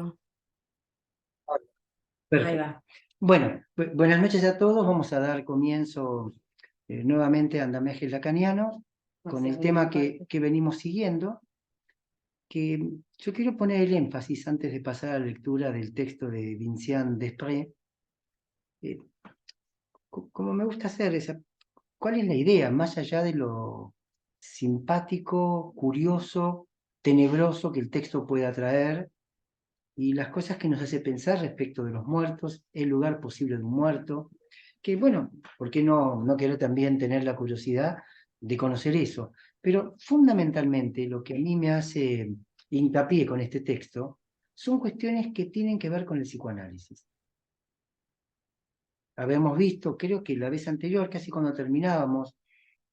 Ahí Perfecto. va. Bueno, buenas noches a todos. Vamos a dar comienzo nuevamente a Andamiajes Lacanianos con el tema que venimos siguiendo, que yo quiero poner el énfasis antes de pasar a la lectura del texto de Vincent Desprez, eh, como me gusta hacer, ¿cuál es la idea? Más allá de lo simpático, curioso, tenebroso que el texto pueda traer, y las cosas que nos hace pensar respecto de los muertos, el lugar posible de un muerto, que bueno, ¿por qué no querer también tener la curiosidad de conocer eso? Pero fundamentalmente lo que a mí me hace hincapié con este texto son cuestiones que tienen que ver con el psicoanálisis. Habíamos visto, creo que la vez anterior, casi cuando terminábamos,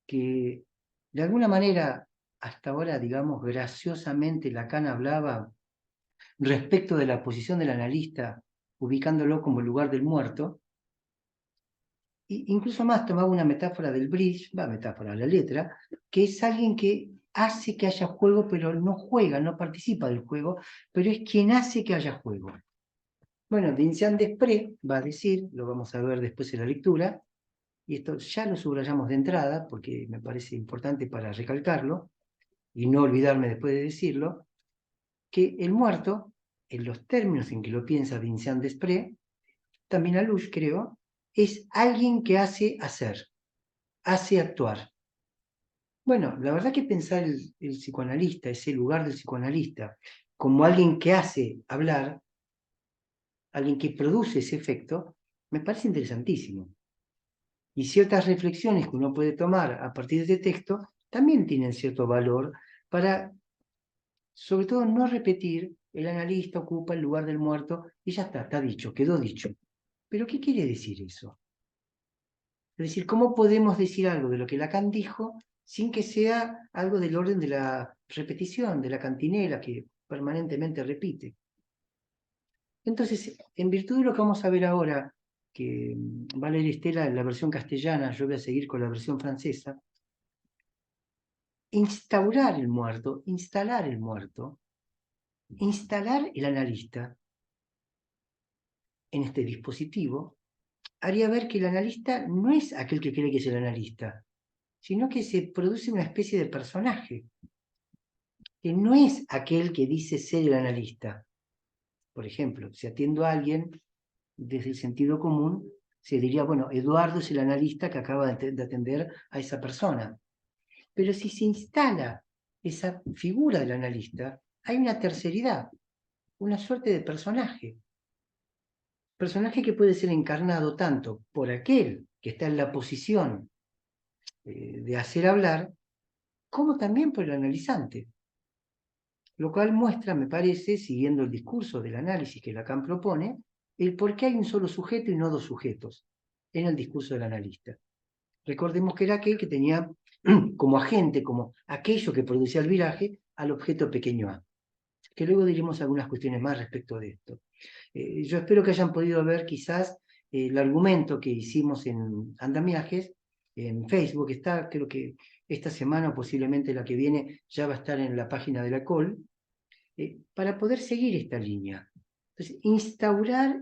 que de alguna manera, hasta ahora, digamos, graciosamente Lacan hablaba respecto de la posición del analista, ubicándolo como el lugar del muerto, e incluso más tomaba una metáfora del bridge, metáfora, la letra, que es alguien que hace que haya juego, pero no juega, no participa del juego, pero es quien hace que haya juego. Bueno, Vincent Desprez va a decir, lo vamos a ver después en la lectura, y esto ya lo subrayamos de entrada, porque me parece importante para recalcarlo, y no olvidarme después de decirlo, que el muerto, en los términos en que lo piensa Vincent Desprez, también a Lush creo, es alguien que hace hacer, hace actuar. Bueno, la verdad que pensar el psicoanalista, ese lugar del psicoanalista, como alguien que hace hablar, alguien que produce ese efecto, me parece interesantísimo. Y ciertas reflexiones que uno puede tomar a partir de este texto también tienen cierto valor para, sobre todo, no repetir, el analista ocupa el lugar del muerto y ya está dicho, quedó dicho. ¿Pero qué quiere decir eso? Es decir, ¿cómo podemos decir algo de lo que Lacan dijo sin que sea algo del orden de la repetición, de la cantinela que permanentemente repite? Entonces, en virtud de lo que vamos a ver ahora, que va a leer Estela en la versión castellana, yo voy a seguir con la versión francesa, instaurar el muerto, instalar el muerto, instalar el analista en este dispositivo, haría ver que el analista no es aquel que cree que es el analista, sino que se produce una especie de personaje, que no es aquel que dice ser el analista. Por ejemplo, si atiendo a alguien desde el sentido común, se diría, bueno, Eduardo es el analista que acaba de atender a esa persona. Pero si se instala esa figura del analista, hay una terceridad, una suerte de personaje. Personaje que puede ser encarnado tanto por aquel que está en la posición de hacer hablar, como también por el analizante. Lo cual muestra, me parece, siguiendo el discurso del análisis que Lacan propone, el por qué hay un solo sujeto y no dos sujetos en el discurso del analista. Recordemos que era aquel que tenía como agente, como aquello que producía el viraje, al objeto pequeño a, que luego diremos algunas cuestiones más respecto de esto. Yo espero que hayan podido ver quizás el argumento que hicimos en Andamiajes, en Facebook, está, creo que esta semana o posiblemente la que viene ya va a estar en la página de la COL, para poder seguir esta línea. Entonces,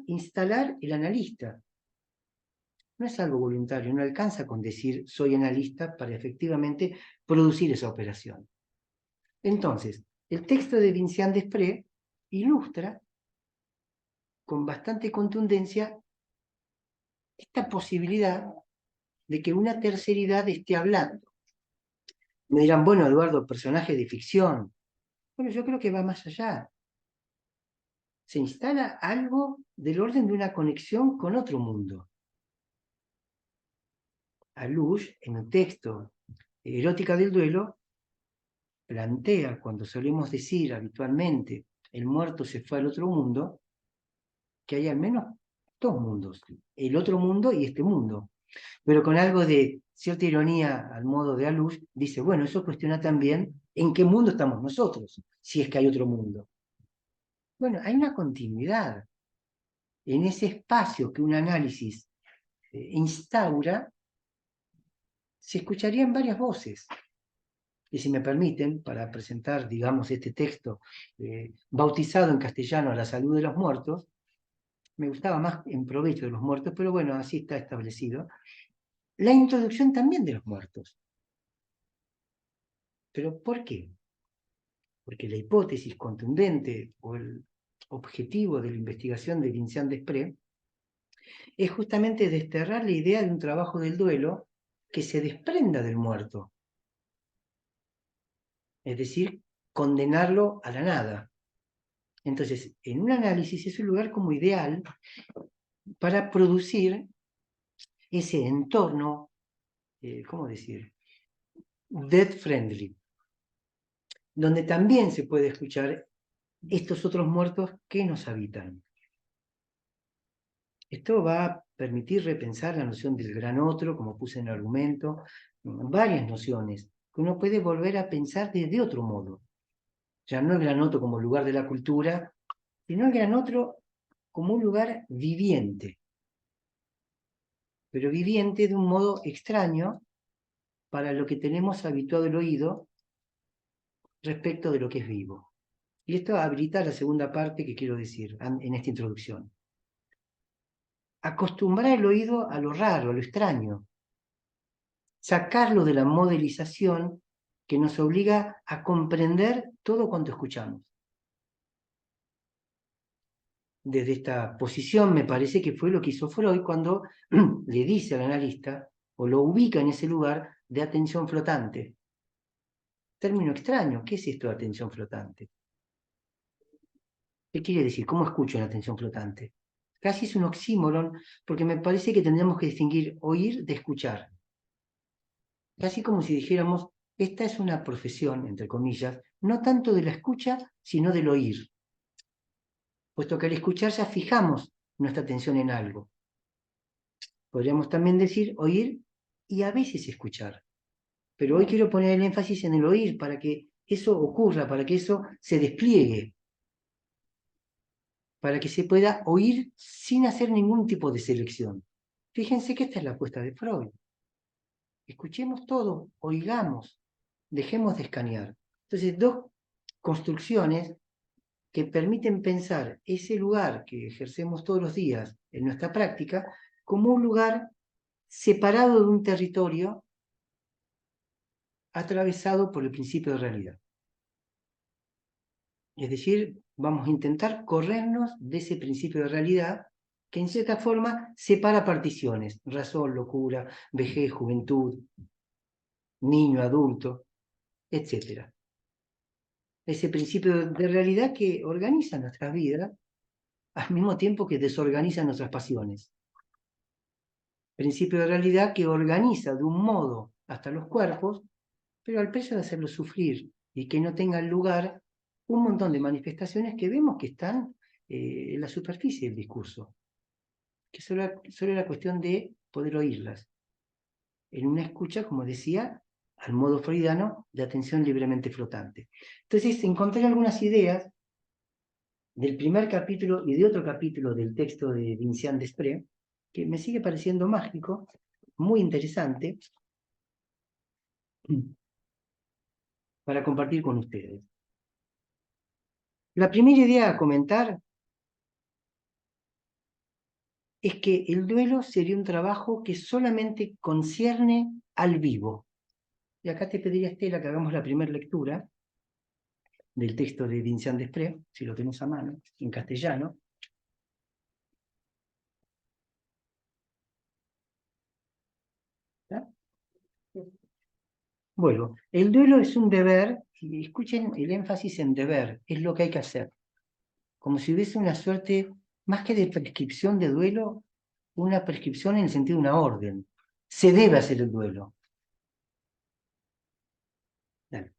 instalar el analista. No es algo voluntario, no alcanza con decir soy analista para efectivamente producir esa operación. Entonces, el texto de Vincent Desprez ilustra con bastante contundencia esta posibilidad de que una terceridad esté hablando. Me dirán, bueno, Eduardo, personaje de ficción. Bueno, yo creo que va más allá. Se instala algo del orden de una conexión con otro mundo. Alush, en el texto Erótica del duelo, plantea, cuando solemos decir habitualmente, el muerto se fue al otro mundo, que hay al menos dos mundos, el otro mundo y este mundo. Pero con algo de cierta ironía al modo de Alush, dice, bueno, eso cuestiona también en qué mundo estamos nosotros, si es que hay otro mundo. Bueno, hay una continuidad en ese espacio que un análisis instaura, se escucharían varias voces. Y si me permiten, para presentar, digamos, este texto bautizado en castellano a la salud de los muertos, me gustaba más en provecho de los muertos, pero bueno, así está establecido, la introducción también de los muertos. ¿Pero por qué? Porque la hipótesis contundente o el objetivo de la investigación de Vincent Desprez es justamente desterrar la idea de un trabajo del duelo que se desprenda del muerto. Es decir, condenarlo a la nada. Entonces, en un análisis es un lugar como ideal para producir ese entorno, ¿cómo decir? Death friendly, donde también se puede escuchar estos otros muertos que nos habitan. Esto va a permitir repensar la noción del gran otro, como puse en el argumento, varias nociones, que uno puede volver a pensar desde otro modo. Ya no el gran otro como lugar de la cultura, sino el gran otro como un lugar viviente, pero viviente de un modo extraño para lo que tenemos habituado el oído respecto de lo que es vivo. Y esto habilita la segunda parte que quiero decir en esta introducción. Acostumbrar el oído a lo raro, a lo extraño. Sacarlo de la modelización que nos obliga a comprender todo cuanto escuchamos. Desde esta posición me parece que fue lo que hizo Freud cuando le dice al analista o lo ubica en ese lugar de atención flotante. Término extraño, ¿qué es esto de atención flotante? ¿Qué quiere decir? ¿Cómo escucho la atención flotante? Casi es un oxímoron porque me parece que tendríamos que distinguir oír de escuchar. Casi como si dijéramos, esta es una profesión, entre comillas, no tanto de la escucha, sino del oír. Puesto que al escuchar ya fijamos nuestra atención en algo. Podríamos también decir oír y a veces escuchar. Pero hoy quiero poner el énfasis en el oír para que eso ocurra, para que eso se despliegue, para que se pueda oír sin hacer ningún tipo de selección. Fíjense que esta es la apuesta de Freud. Escuchemos todo, oigamos, dejemos de escanear. Entonces, dos construcciones que permiten pensar ese lugar que ejercemos todos los días en nuestra práctica como un lugar separado de un territorio atravesado por el principio de realidad. Es decir, vamos a intentar corrernos de ese principio de realidad que en cierta forma separa particiones, razón, locura, vejez, juventud, niño, adulto, etc. Ese principio de realidad que organiza nuestras vidas al mismo tiempo que desorganiza nuestras pasiones. Principio de realidad que organiza de un modo hasta los cuerpos, pero al precio de hacerlos sufrir y que no tengan lugar un montón de manifestaciones que vemos que están en la superficie del discurso, que solo era cuestión de poder oírlas. En una escucha, como decía, al modo freudiano, de atención libremente flotante. Entonces, encontré algunas ideas del primer capítulo y de otro capítulo del texto de Vincent Desprez, que me sigue pareciendo mágico, muy interesante, para compartir con ustedes. La primera idea a comentar es que el duelo sería un trabajo que solamente concierne al vivo. Y acá te pediría, Estela, que hagamos la primera lectura del texto de Vincent Desprez, si lo tenemos a mano, en castellano. ¿Está? Bueno, el duelo es un deber, y escuchen el énfasis en deber, es lo que hay que hacer. Como si hubiese una suerte, más que de prescripción de duelo, una prescripción en el sentido de una orden. Se debe hacer el duelo. Dale.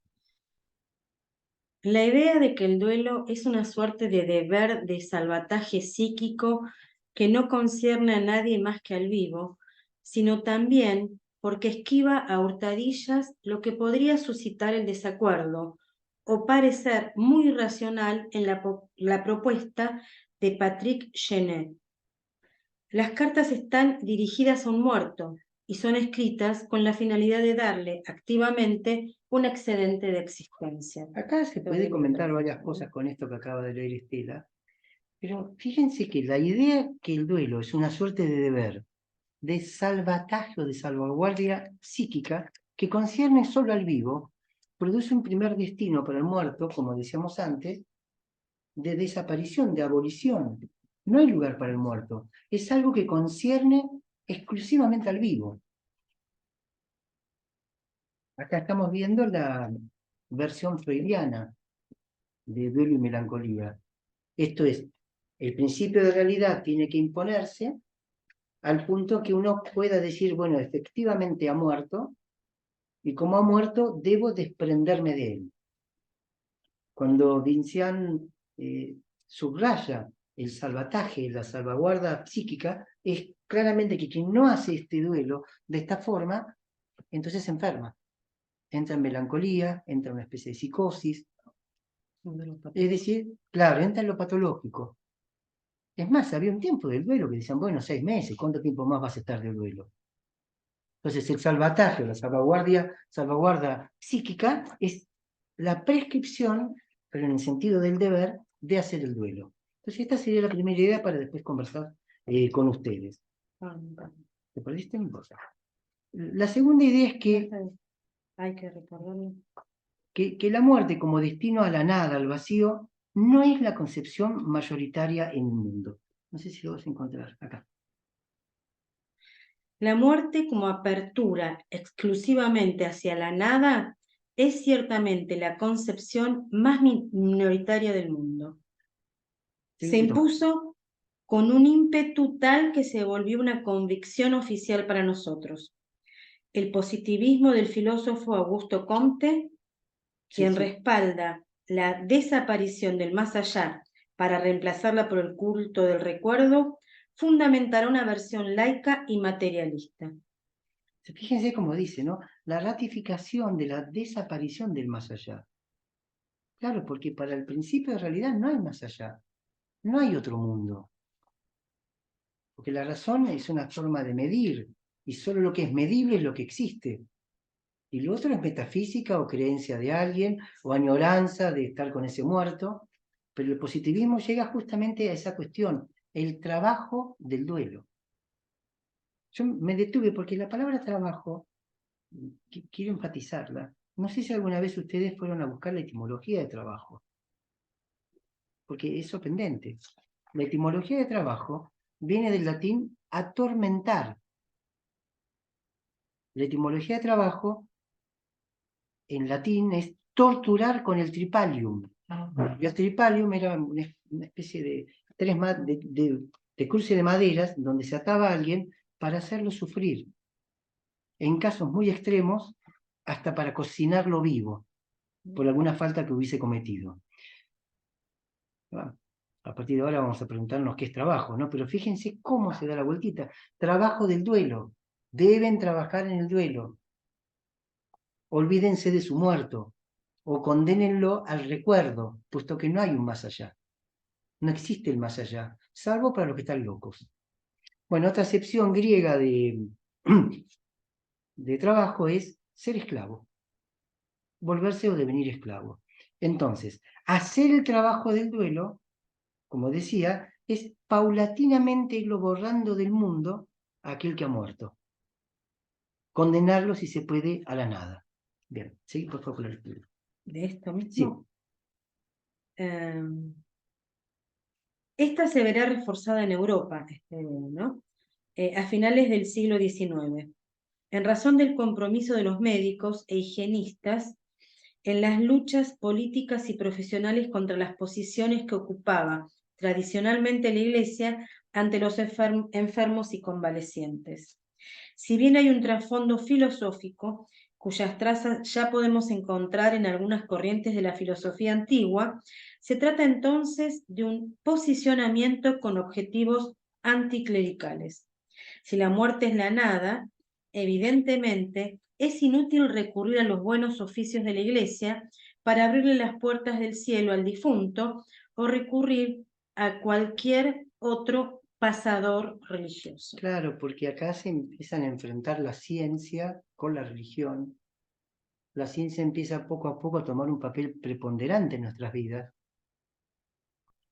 La idea de que el duelo es una suerte de deber de salvataje psíquico que no concierne a nadie más que al vivo, sino también porque esquiva a hurtadillas lo que podría suscitar el desacuerdo o parecer muy irracional en la propuesta de Patrick Genet. Las cartas están dirigidas a un muerto, y son escritas con la finalidad de darle activamente un excedente de existencia. Acá se puede comentar varias cosas con esto que acaba de leer Estela, pero fíjense que la idea que el duelo es una suerte de deber, de salvataje o de salvaguardia psíquica que concierne solo al vivo, produce un primer destino para el muerto, como decíamos antes, de desaparición, de abolición. No hay lugar para el muerto. Es algo que concierne exclusivamente al vivo. Acá estamos viendo la versión freudiana de duelo y melancolía. Esto es, el principio de realidad tiene que imponerse al punto que uno pueda decir, bueno, efectivamente ha muerto, y como ha muerto, debo desprenderme de él. Cuando Vincian subraya el salvataje, la salvaguarda psíquica, es claramente que quien no hace este duelo de esta forma, entonces se enferma. Entra en melancolía, entra en una especie de psicosis. Es decir, claro, entra en lo patológico. Es más, había un tiempo del duelo que decían, bueno, 6 meses, ¿cuánto tiempo más vas a estar de duelo? Entonces, el salvataje o la salvaguarda psíquica es la prescripción, pero en el sentido del deber, de hacer el duelo. Entonces, esta sería la primera idea para después conversar con ustedes. ¿Te perdiste? No importa. La segunda idea es que, hay que recordarlo. Que la muerte como destino a la nada, al vacío, no es la concepción mayoritaria en el mundo. No sé si lo vas a encontrar acá. La muerte como apertura exclusivamente hacia la nada es ciertamente la concepción más minoritaria del mundo. Se impuso con un ímpetu tal que se volvió una convicción oficial para nosotros. El positivismo del filósofo Augusto Comte, quien respalda la desaparición del más allá para reemplazarla por el culto del recuerdo, fundamentará una versión laica y materialista. Fíjense cómo dice, ¿no? La ratificación de la desaparición del más allá. Claro, porque para el principio de realidad no hay más allá. No hay otro mundo. Porque la razón es una forma de medir, y solo lo que es medible es lo que existe. Y lo otro es metafísica o creencia de alguien, o añoranza de estar con ese muerto. Pero el positivismo llega justamente a esa cuestión, el trabajo del duelo. Yo me detuve porque la palabra trabajo, quiero enfatizarla. No sé si alguna vez ustedes fueron a buscar la etimología de trabajo, porque es sorprendente. La etimología de trabajo viene del latín atormentar. La etimología de trabajo en latín es torturar con el tripalium. Y el tripalium era una especie de cruce de maderas donde se ataba a alguien para hacerlo sufrir. En casos muy extremos, hasta para cocinarlo vivo, por alguna falta que hubiese cometido. A partir de ahora vamos a preguntarnos qué es trabajo, ¿no? Pero fíjense cómo se da la vueltita. Trabajo del duelo. Deben trabajar en el duelo. Olvídense de su muerto o condénenlo al recuerdo, puesto que no hay un más allá. No existe el más allá, salvo para los que están locos. Bueno, otra acepción griega de trabajo es ser esclavo. Volverse o devenir esclavo. Entonces, hacer el trabajo del duelo, como decía, es paulatinamente irlo borrando del mundo a aquel que ha muerto. Condenarlo, si se puede, a la nada. Bien, seguí por favor con la lectura. ¿De esto mismo? Sí. Esta se verá reforzada en Europa, ¿no? A finales del siglo XIX, en razón del compromiso de los médicos e higienistas en las luchas políticas y profesionales contra las posiciones que ocupaba tradicionalmente la Iglesia ante los enfermos y convalecientes. Si bien hay un trasfondo filosófico, cuyas trazas ya podemos encontrar en algunas corrientes de la filosofía antigua, se trata entonces de un posicionamiento con objetivos anticlericales. Si la muerte es la nada, evidentemente es inútil recurrir a los buenos oficios de la Iglesia para abrirle las puertas del cielo al difunto o recurrir a cualquier otro pasador religioso. Claro, porque acá se empiezan a enfrentar la ciencia con la religión. La ciencia empieza poco a poco a tomar un papel preponderante en nuestras vidas.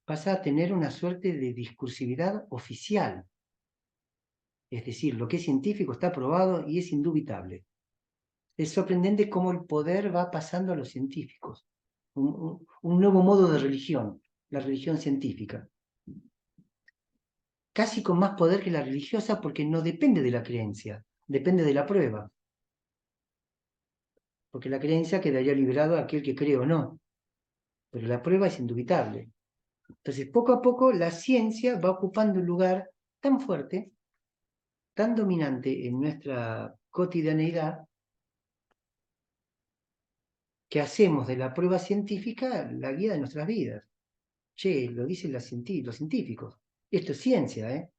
Pasa a tener una suerte de discursividad oficial. Es decir, lo que es científico está probado y es indubitable. Es sorprendente cómo el poder va pasando a los científicos. Un nuevo modo de religión, la religión científica. Casi con más poder que la religiosa porque no depende de la creencia, depende de la prueba. Porque la creencia quedaría liberado a aquel que cree o no. Pero la prueba es indubitable. Entonces, poco a poco, la ciencia va ocupando un lugar tan fuerte, tan dominante en nuestra cotidianeidad, que hacemos de la prueba científica la guía de nuestras vidas. Che, lo dicen los científicos. Esto es ciencia, ¿eh?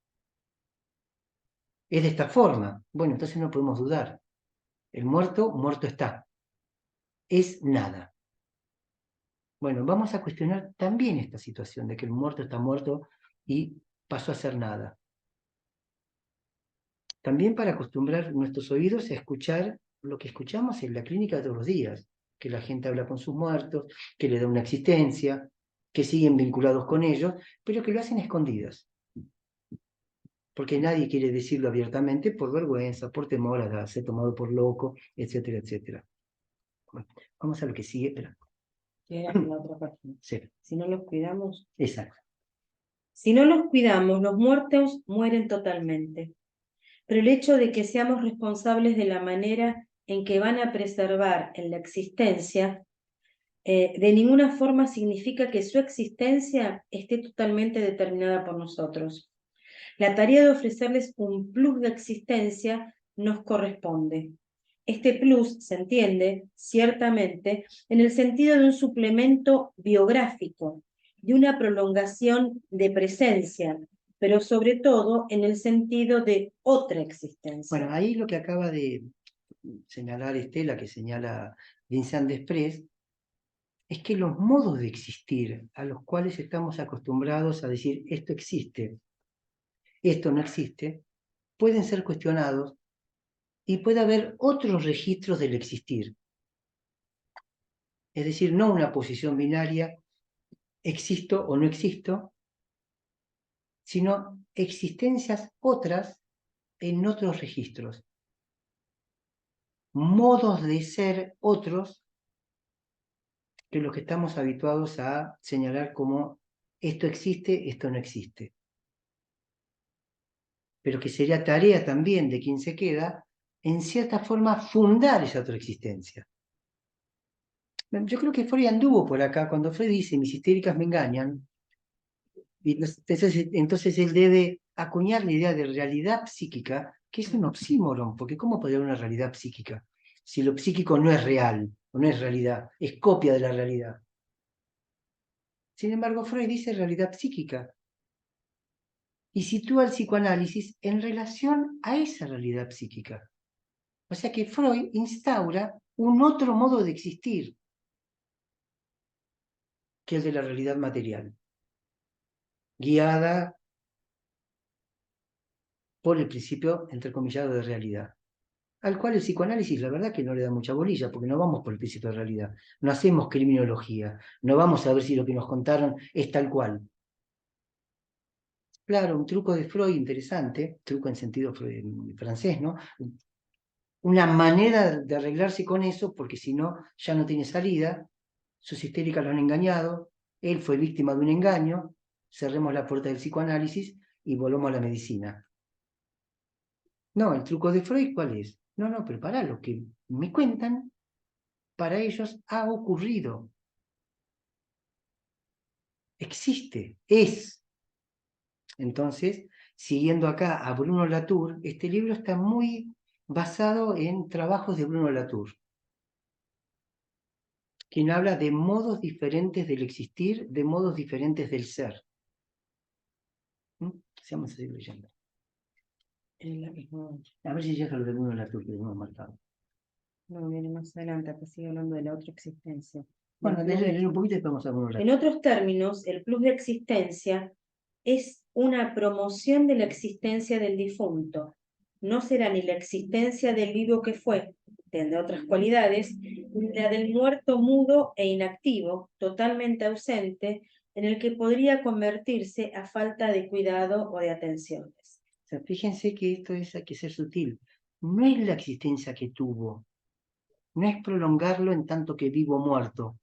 Es de esta forma. Bueno, entonces no podemos dudar. El muerto, muerto está. Es nada. Bueno, vamos a cuestionar también esta situación de que el muerto está muerto y pasó a ser nada. También para acostumbrar nuestros oídos a escuchar lo que escuchamos en la clínica todos los días, que la gente habla con sus muertos, que le da una existencia, que siguen vinculados con ellos, pero que lo hacen escondidas. Porque nadie quiere decirlo abiertamente por vergüenza, por temor a ser tomado por loco, etcétera, etcétera. Bueno, vamos a lo que sigue. Espera. Que era en la otra página. Sí. Si no los cuidamos. Exacto. Si no los cuidamos, los muertos mueren totalmente. Pero el hecho de que seamos responsables de la manera en que van a preservar en la existencia, de ninguna forma significa que su existencia esté totalmente determinada por nosotros. La tarea de ofrecerles un plus de existencia nos corresponde. Este plus se entiende, ciertamente, en el sentido de un suplemento biográfico, de una prolongación de presencia, pero sobre todo en el sentido de otra existencia. Bueno, ahí lo que acaba de señalar Estela, que señala Vincent Desprez, es que los modos de existir a los cuales estamos acostumbrados a decir esto existe, esto no existe, pueden ser cuestionados y puede haber otros registros del existir. Es decir, no una posición binaria, existo o no existo, sino existencias otras en otros registros. Modos de ser otros que los que estamos habituados a señalar como esto existe, esto no existe. Pero que sería tarea también de quien se queda, en cierta forma, fundar esa otra existencia. Yo creo que Freud anduvo por acá, cuando Freud dice, mis histéricas me engañan, y entonces él debe acuñar la idea de realidad psíquica, que es un oxímoron, porque ¿cómo puede haber una realidad psíquica? Si lo psíquico no es real, o no es realidad, es copia de la realidad. Sin embargo, Freud dice realidad psíquica, y sitúa el psicoanálisis en relación a esa realidad psíquica. O sea que Freud instaura un otro modo de existir que el de la realidad material, guiada por el principio, entrecomillado, de realidad, al cual el psicoanálisis, la verdad que no le da mucha bolilla, porque no vamos por el principio de realidad, no hacemos criminología, no vamos a ver si lo que nos contaron es tal cual. Claro, un truco de Freud interesante, truco en sentido francés, ¿no? Una manera de arreglarse con eso, porque si no, ya no tiene salida, sus histéricas lo han engañado, él fue víctima de un engaño, cerremos la puerta del psicoanálisis y volvamos a la medicina. No, el truco de Freud, ¿cuál es? No, pero pará, lo que me cuentan, para ellos ha ocurrido. Existe, es. Entonces, siguiendo acá a Bruno Latour, este libro está muy basado en trabajos de Bruno Latour, quien habla de modos diferentes del existir, de modos diferentes del ser. Sigamos a seguir leyendo. A ver si llega lo de Bruno Latour que hemos marcado. No, viene más adelante, acá sigue hablando de la otra existencia. Bueno, leer un poquito y vamos a Bruno Latour. En otros términos, el plus de existencia es una promoción de la existencia del difunto. No será ni la existencia del vivo que fue, tendrá otras cualidades, ni la del muerto mudo e inactivo, totalmente ausente, en el que podría convertirse a falta de cuidado o de atenciones. O sea, fíjense que esto hay que ser sutil. No es la existencia que tuvo, no es prolongarlo en tanto que vivo o muerto,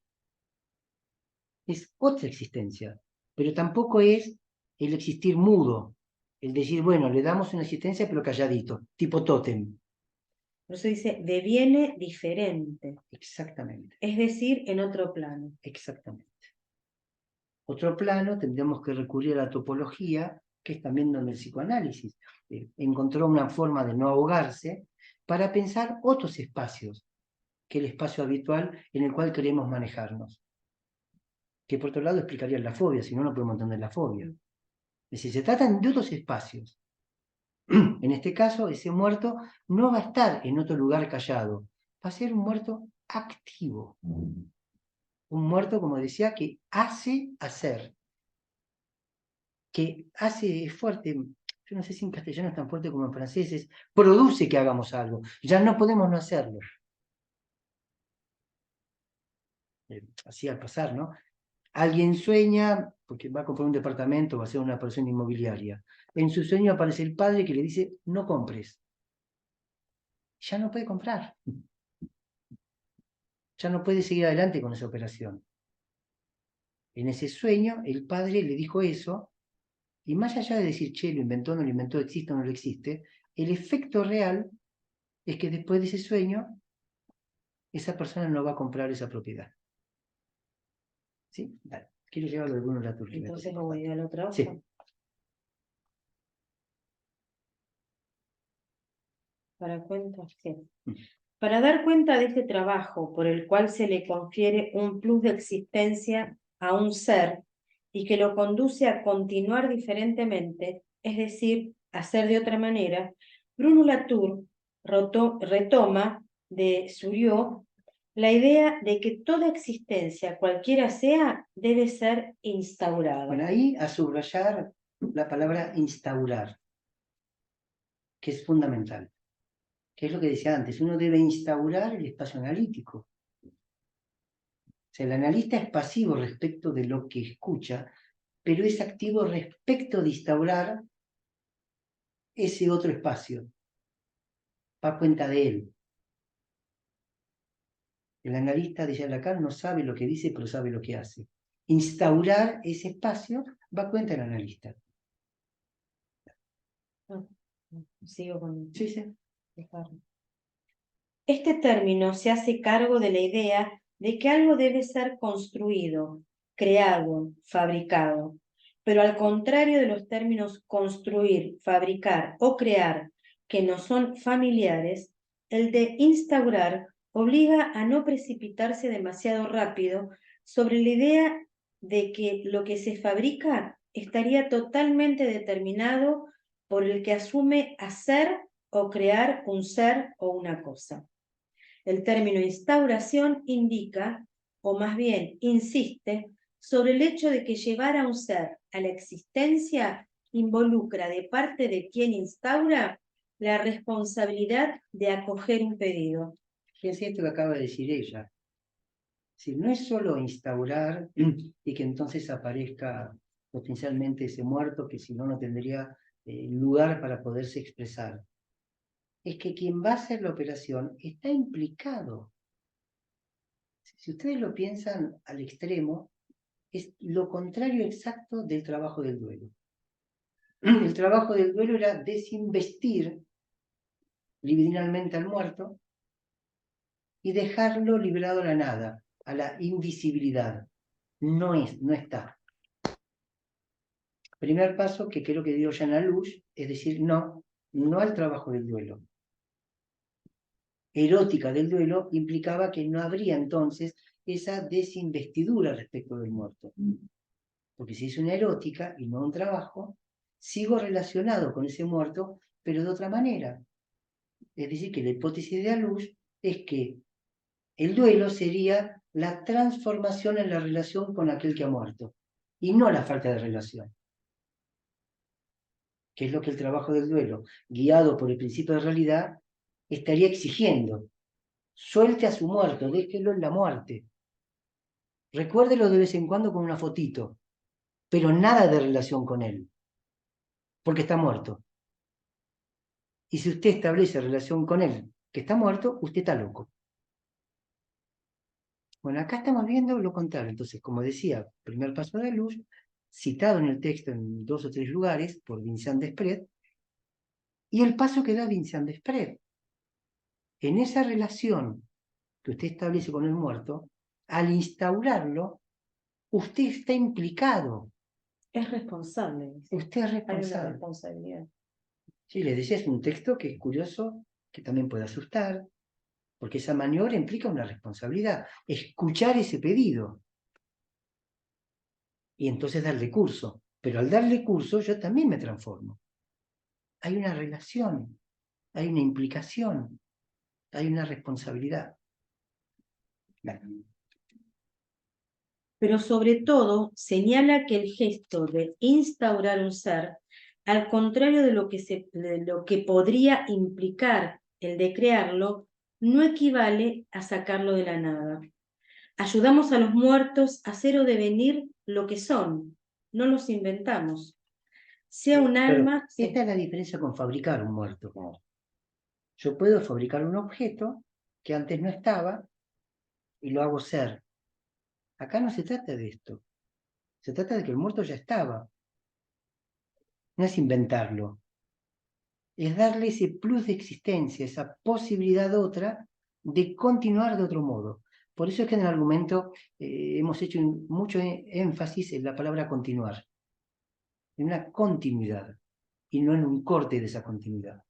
es otra existencia, pero tampoco es el existir mudo, el decir, bueno, le damos una existencia pero calladito, tipo tótem. Por eso dice, deviene diferente. Exactamente. Es decir, en otro plano. Exactamente. Otro plano, tendremos que recurrir a la topología, que es también donde el psicoanálisis encontró una forma de no ahogarse, para pensar otros espacios que el espacio habitual en el cual queremos manejarnos. Que por otro lado explicaría la fobia, si no, no podemos entender la fobia. Es decir, se tratan de otros espacios. En este caso, ese muerto no va a estar en otro lugar callado, va a ser un muerto activo. Un muerto, como decía, que hace hacer. Que hace, es fuerte, yo no sé si en castellano es tan fuerte como en francés, produce que hagamos algo. Ya no podemos no hacerlo. Así al pasar, ¿no? Alguien sueña, porque va a comprar un departamento, va a ser una operación inmobiliaria. En su sueño aparece el padre que le dice, no compres. Ya no puede comprar. Ya no puede seguir adelante con esa operación. En ese sueño, el padre le dijo eso, y más allá de decir, che, lo inventó, no lo inventó, existe o no lo existe, el efecto real es que después de ese sueño, esa persona no va a comprar esa propiedad. ¿Sí? Vale. Quiero llevarlo de alguno de la turquía. Entonces voy a la otra hoja. Sí. Para cuenta, sí. Para dar cuenta de este trabajo por el cual se le confiere un plus de existencia a un ser y que lo conduce a continuar diferentemente, es decir, a ser de otra manera, Bruno Latour retoma de Surió la idea de que toda existencia, cualquiera sea, debe ser instaurada. Bueno, ahí a subrayar la palabra instaurar, que es fundamental. Que es lo que decía antes, uno debe instaurar el espacio analítico. O sea, el analista es pasivo respecto de lo que escucha, pero es activo respecto de instaurar ese otro espacio. Va a cuenta de él. El analista, dice Lacan, no sabe lo que dice, pero sabe lo que hace. Instaurar ese espacio va a cuenta del analista. Sigo con... Sí, sí. Este término se hace cargo de la idea de que algo debe ser construido, creado, fabricado. Pero al contrario de los términos construir, fabricar o crear, que no son familiares, el de instaurar obliga a no precipitarse demasiado rápido sobre la idea de que lo que se fabrica estaría totalmente determinado por el que asume hacer o crear un ser o una cosa. El término instauración indica, o más bien insiste, sobre el hecho de que llevar a un ser a la existencia involucra de parte de quien instaura la responsabilidad de acoger un pedido. Fíjense esto que acaba de decir ella. Si no es solo instaurar y que entonces aparezca potencialmente ese muerto que si no, no tendría lugar para poderse expresar. Es que quien va a hacer la operación está implicado. Si ustedes lo piensan al extremo, es lo contrario exacto del trabajo del duelo. El trabajo del duelo era desinvestir libidinalmente al muerto y dejarlo librado a la nada, a la invisibilidad. No está. Primer paso que creo que dio Jean Lalouche, es decir, no al trabajo del duelo. Erótica del duelo implicaba que no habría entonces esa desinvestidura respecto del muerto. Porque si es una erótica y no un trabajo, sigo relacionado con ese muerto, pero de otra manera. Es decir, que la hipótesis de Lalouche es que el duelo sería la transformación en la relación con aquel que ha muerto, y no la falta de relación. que es lo que el trabajo del duelo, guiado por el principio de realidad, estaría exigiendo. Suelte a su muerto, déjelo en la muerte. Recuérdelo de vez en cuando con una fotito, pero nada de relación con él, porque está muerto. Y si usted establece relación con él, que está muerto, usted está loco. Bueno, acá estamos viendo lo contrario. Entonces, como decía, primer paso de la luz, citado en el texto en 2 o 3 lugares por Vincent Desprez, y el paso que da Vincent Desprez. En esa relación que usted establece con el muerto, al instaurarlo, usted está implicado. Es responsable. Usted es Hay una responsable. responsabilidad. Sí, les decía, es un texto que es curioso, que también puede asustar, porque esa maniobra implica una responsabilidad. Escuchar ese pedido y entonces darle curso. Pero al darle curso yo también me transformo. Hay una relación, hay una implicación, hay una responsabilidad. Pero sobre todo señala que el gesto de instaurar un ser, al contrario de lo que podría implicar el de crearlo, no equivale a sacarlo de la nada. Ayudamos a los muertos a hacer o devenir lo que son, no los inventamos. Sea un Pero alma... esta es la diferencia con fabricar un muerto. Yo puedo fabricar un objeto que antes no estaba y lo hago ser. Acá no se trata de esto. Se trata de que el muerto ya estaba. No es inventarlo. Es darle ese plus de existencia, esa posibilidad otra de continuar de otro modo. Por eso es que en el argumento hemos hecho mucho énfasis en la palabra continuar, en una continuidad y no en un corte de esa continuidad.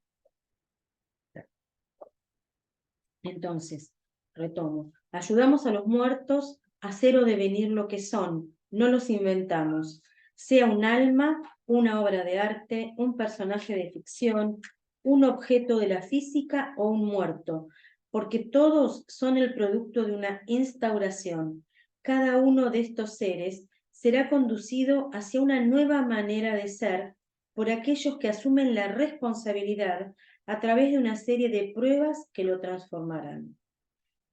Entonces, retomo, ayudamos a los muertos a hacer o devenir lo que son, no los inventamos, sea un alma, una obra de arte, un personaje de ficción, un objeto de la física o un muerto, porque todos son el producto de una instauración. Cada uno de estos seres será conducido hacia una nueva manera de ser por aquellos que asumen la responsabilidad a través de una serie de pruebas que lo transformarán.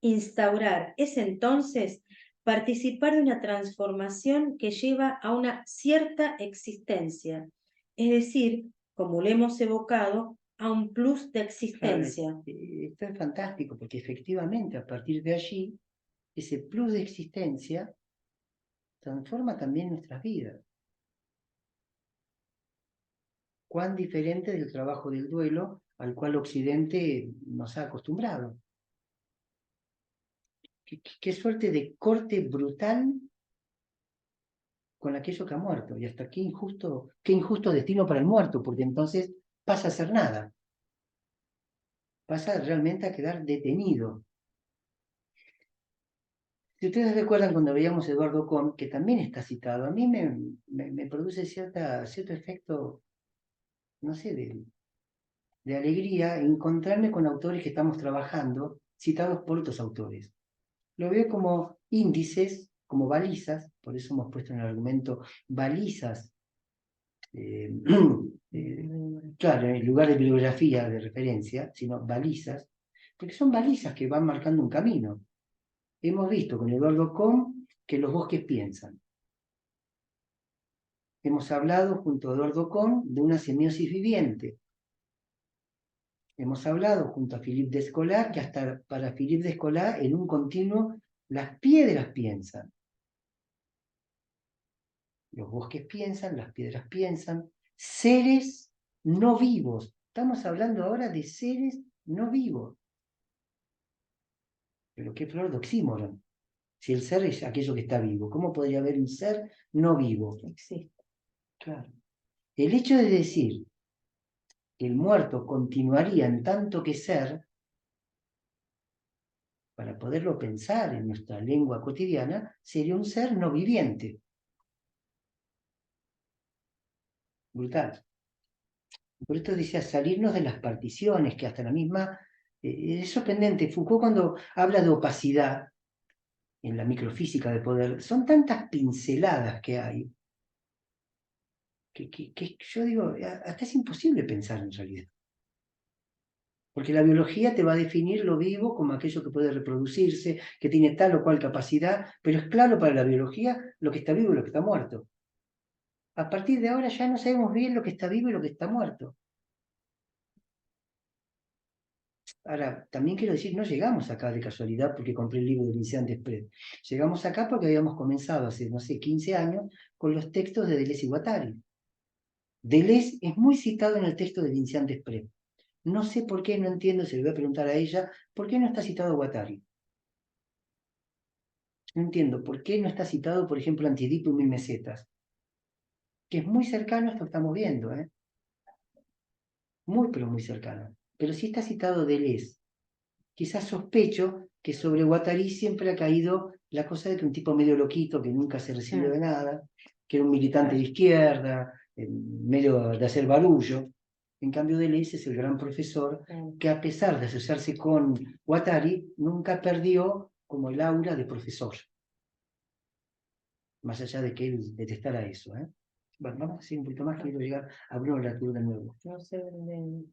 Instaurar es entonces participar de una transformación que lleva a una cierta existencia, es decir, como lo hemos evocado, a un plus de existencia. Claro, esto es fantástico porque efectivamente a partir de allí, ese plus de existencia transforma también nuestras vidas. Cuán diferente del trabajo del duelo al cual Occidente nos ha acostumbrado. Qué suerte de corte brutal con aquello que ha muerto. Y hasta qué injusto destino para el muerto, porque entonces pasa a ser nada. Pasa realmente a quedar detenido. Si ustedes recuerdan cuando veíamos a Eduardo Kohn, que también está citado, a mí me produce cierto efecto, no sé, de alegría encontrarme con autores que estamos trabajando, citados por otros autores. Lo veo como índices, como balizas, por eso hemos puesto en el argumento balizas, claro, en lugar de bibliografía de referencia, sino balizas, porque son balizas que van marcando un camino. Hemos visto con Eduardo Kohn que los bosques piensan. Hemos hablado junto a Eduardo Kohn de una semiosis viviente. Hemos hablado junto a Philippe Descola que hasta para Philippe Descola en un continuo las piedras piensan. Los bosques piensan, las piedras piensan, seres no vivos. Estamos hablando ahora de seres no vivos. Pero qué flor de oxímoron. Si el ser es aquello que está vivo, ¿cómo podría haber un ser no vivo? Existe. Claro. El hecho de decir que el muerto continuaría en tanto que ser, para poderlo pensar en nuestra lengua cotidiana, sería un ser no viviente. Brutal. Por esto decía salirnos de las particiones, que hasta la misma... es sorprendente. Foucault cuando habla de opacidad en la microfísica de poder, son tantas pinceladas que hay que yo digo, hasta es imposible pensar en realidad. Porque la biología te va a definir lo vivo como aquello que puede reproducirse, que tiene tal o cual capacidad, pero es claro para la biología lo que está vivo y lo que está muerto. A partir de ahora ya no sabemos bien lo que está vivo y lo que está muerto. Ahora, también quiero decir, no llegamos acá de casualidad porque compré el libro de Vincent Desprez. Llegamos acá porque habíamos comenzado hace, no sé, 15 años con los textos de Deleuze y Guattari. Deleuze es muy citado en el texto de Vincent Desprez. No sé por qué, no entiendo, se lo voy a preguntar a ella, ¿por qué no está citado Guattari? No entiendo, ¿por qué no está citado, por ejemplo, Antiedipo y Mil Mesetas? Que es muy cercano a esto que estamos viendo, ¿eh? Muy, pero muy cercano. Pero sí está citado Deleuze. Quizás sospecho que sobre Guattari siempre ha caído la cosa de que un tipo medio loquito, que nunca se recibió de nada, que era un militante de izquierda, medio de hacer barullo. En cambio, Deleuze es el gran profesor que, a pesar de asociarse con Guattari, nunca perdió como el aura de profesor. Más allá de que él detestara eso, ¿eh? Bueno, vamos a seguir un poquito más, quiero llegar a Bruno Latour de nuevo. No sé dónde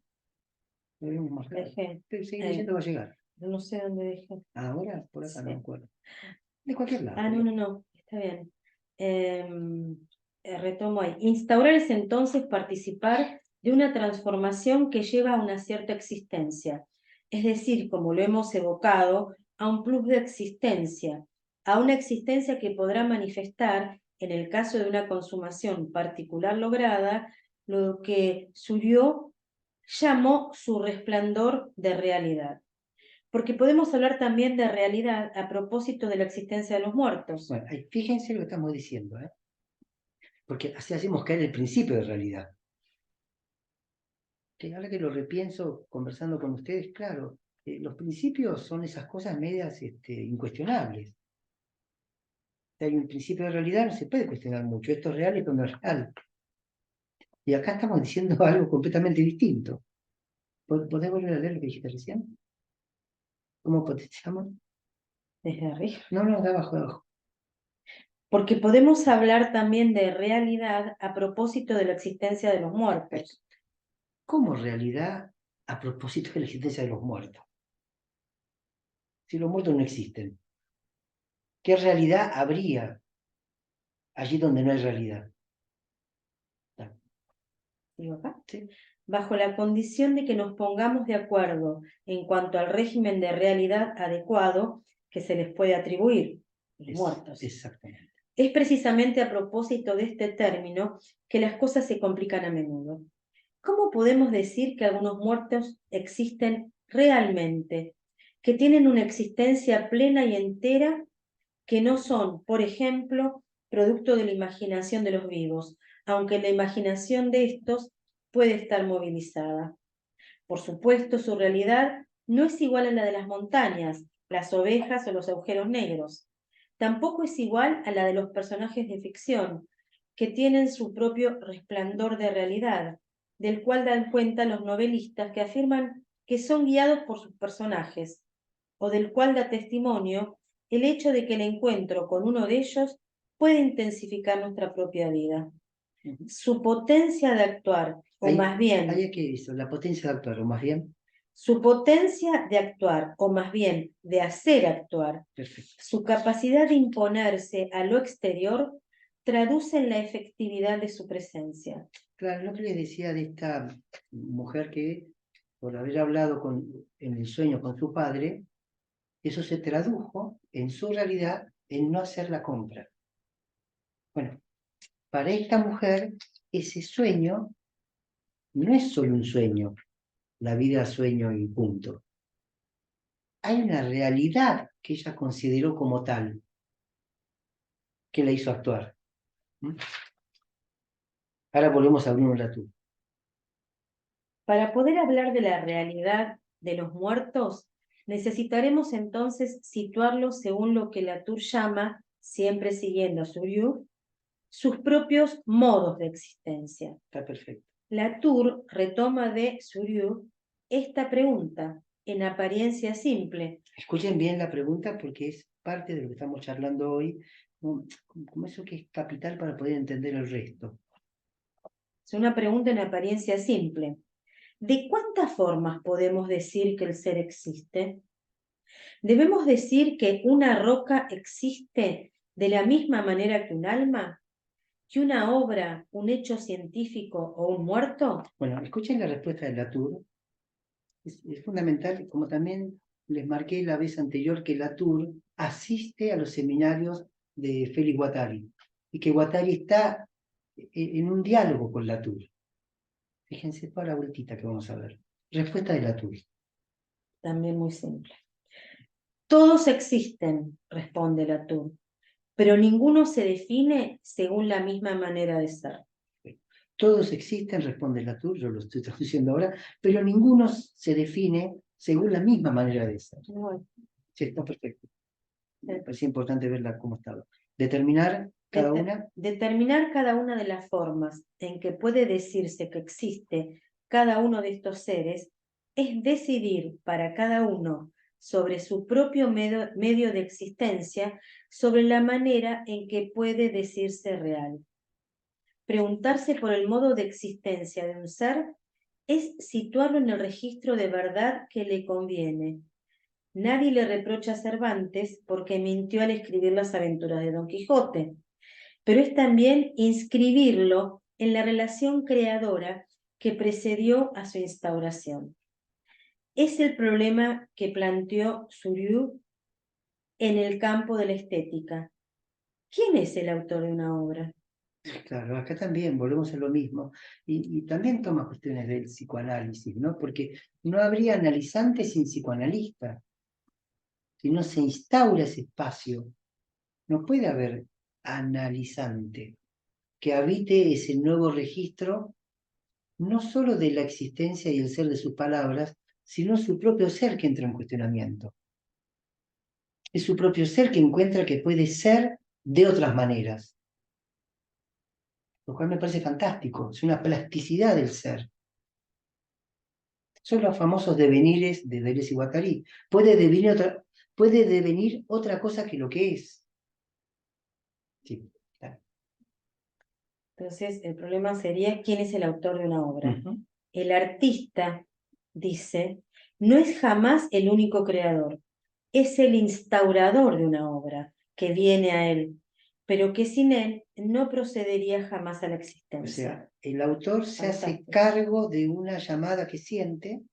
Lo habíamos marcado. dejé. Seguir leyendo, va a llegar. No sé dónde dejé. Ahora, por acá, no me Sí. acuerdo. De cualquier lado. Ah, no, está bien. Retomo ahí. Instaurar es entonces participar de una transformación que lleva a una cierta existencia, es decir, como lo hemos evocado, a un plus de existencia, a una existencia que podrá manifestar, en el caso de una consumación particular lograda, lo que Surió llamó su resplandor de realidad. Porque podemos hablar también de realidad a propósito de la existencia de los muertos. Bueno, fíjense lo que estamos diciendo, ¿eh? Porque así hacemos caer el principio de realidad. Que ahora que lo repienso conversando con ustedes, claro, los principios son esas cosas medias incuestionables. Si hay un principio de realidad, no se puede cuestionar mucho. Esto es real y esto no es real. Y acá estamos diciendo algo completamente distinto. ¿Podés volver a leer lo que dijiste recién? ¿Cómo potenciamos? Desde arriba. No, de abajo, de abajo. Porque podemos hablar también de realidad a propósito de la existencia de los muertos. ¿Cómo realidad a propósito de la existencia de los muertos? Si los muertos no existen, ¿qué realidad habría allí donde no hay realidad? ¿Digo acá? ¿Sí? Bajo la condición de que nos pongamos de acuerdo en cuanto al régimen de realidad adecuado que se les puede atribuir, los muertos. Exactamente. Es precisamente a propósito de este término que las cosas se complican a menudo. ¿Cómo podemos decir que algunos muertos existen realmente, que tienen una existencia plena y entera, que no son, por ejemplo, producto de la imaginación de los vivos, aunque la imaginación de estos puede estar movilizada? Por supuesto, su realidad no es igual a la de las montañas, las ovejas o los agujeros negros. Tampoco es igual a la de los personajes de ficción, que tienen su propio resplandor de realidad, del cual dan cuenta los novelistas que afirman que son guiados por sus personajes, o del cual da testimonio el hecho de que el encuentro con uno de ellos puede intensificar nuestra propia vida. Su potencia de actuar, o más bien... Hay que eso, la potencia de actuar, o más bien... Su potencia de actuar, o más bien de hacer actuar, Perfecto. su capacidad de imponerse a lo exterior, traduce en la efectividad de su presencia. Claro, lo que les decía de esta mujer que, por haber hablado en el sueño con su padre, eso se tradujo en su realidad en no hacer la compra. Bueno, para esta mujer, ese sueño no es solo un sueño, la vida sueño y punto. Hay una realidad que ella consideró como tal, que la hizo actuar. Ahora volvemos a Bruno Latour. Para poder hablar de la realidad de los muertos, necesitaremos entonces situarlos según lo que Latour llama, siempre siguiendo a Suriou, sus propios modos de existencia. Está perfecto. Latour retoma de Suriou esta pregunta, en apariencia simple. Escuchen bien la pregunta porque es parte de lo que estamos charlando hoy, como eso que es capital para poder entender el resto. Es una pregunta en apariencia simple. ¿De cuántas formas podemos decir que el ser existe? ¿Debemos decir que una roca existe de la misma manera que un alma? ¿Que una obra, un hecho científico o un muerto? Bueno, escuchen la respuesta de Latour. Es fundamental, como también les marqué la vez anterior, que Latour asiste a los seminarios de Félix Guattari y que Guattari está en un diálogo con Latour. Fíjense toda la vueltita que vamos a ver. Respuesta de Latour. También muy simple. Todos existen, responde Latour, pero ninguno se define según la misma manera de ser. Todos existen, responde Latour, yo lo estoy traduciendo ahora, pero ninguno se define según la misma manera de ser. Bueno, Sí, está perfecto. Me parece importante verla cómo estaba. Determinar cada una. Determinar cada una de las formas en que puede decirse que existe cada uno de estos seres es decidir para cada uno sobre su propio medio de existencia, sobre la manera en que puede decirse real. Preguntarse por el modo de existencia de un ser es situarlo en el registro de verdad que le conviene. Nadie le reprocha a Cervantes porque mintió al escribir las aventuras de Don Quijote, pero es también inscribirlo en la relación creadora que precedió a su instauración. Es el problema que planteó Suriou en el campo de la estética. ¿Quién es el autor de una obra? Claro, acá también volvemos a lo mismo. Y también toma cuestiones del psicoanálisis, ¿no? Porque no habría analizante sin psicoanalista. Si no se instaura ese espacio, no puede haber analizante que habite ese nuevo registro, no solo de la existencia y el ser de sus palabras, sino su propio ser que entra en cuestionamiento. Es su propio ser que encuentra que puede ser de otras maneras, lo cual me parece fantástico. Es una plasticidad del ser. Son los famosos devenires de Deleuze y Guattari. Puede devenir otra cosa que lo que es. Sí, claro. Entonces, el problema sería quién es el autor de una obra. Uh-huh. El artista, dice, no es jamás el único creador, es el instaurador de una obra que viene a él, pero que sin él no procedería jamás a la O existencia. sea, el autor se hace Fantástico. cargo de una llamada que siente,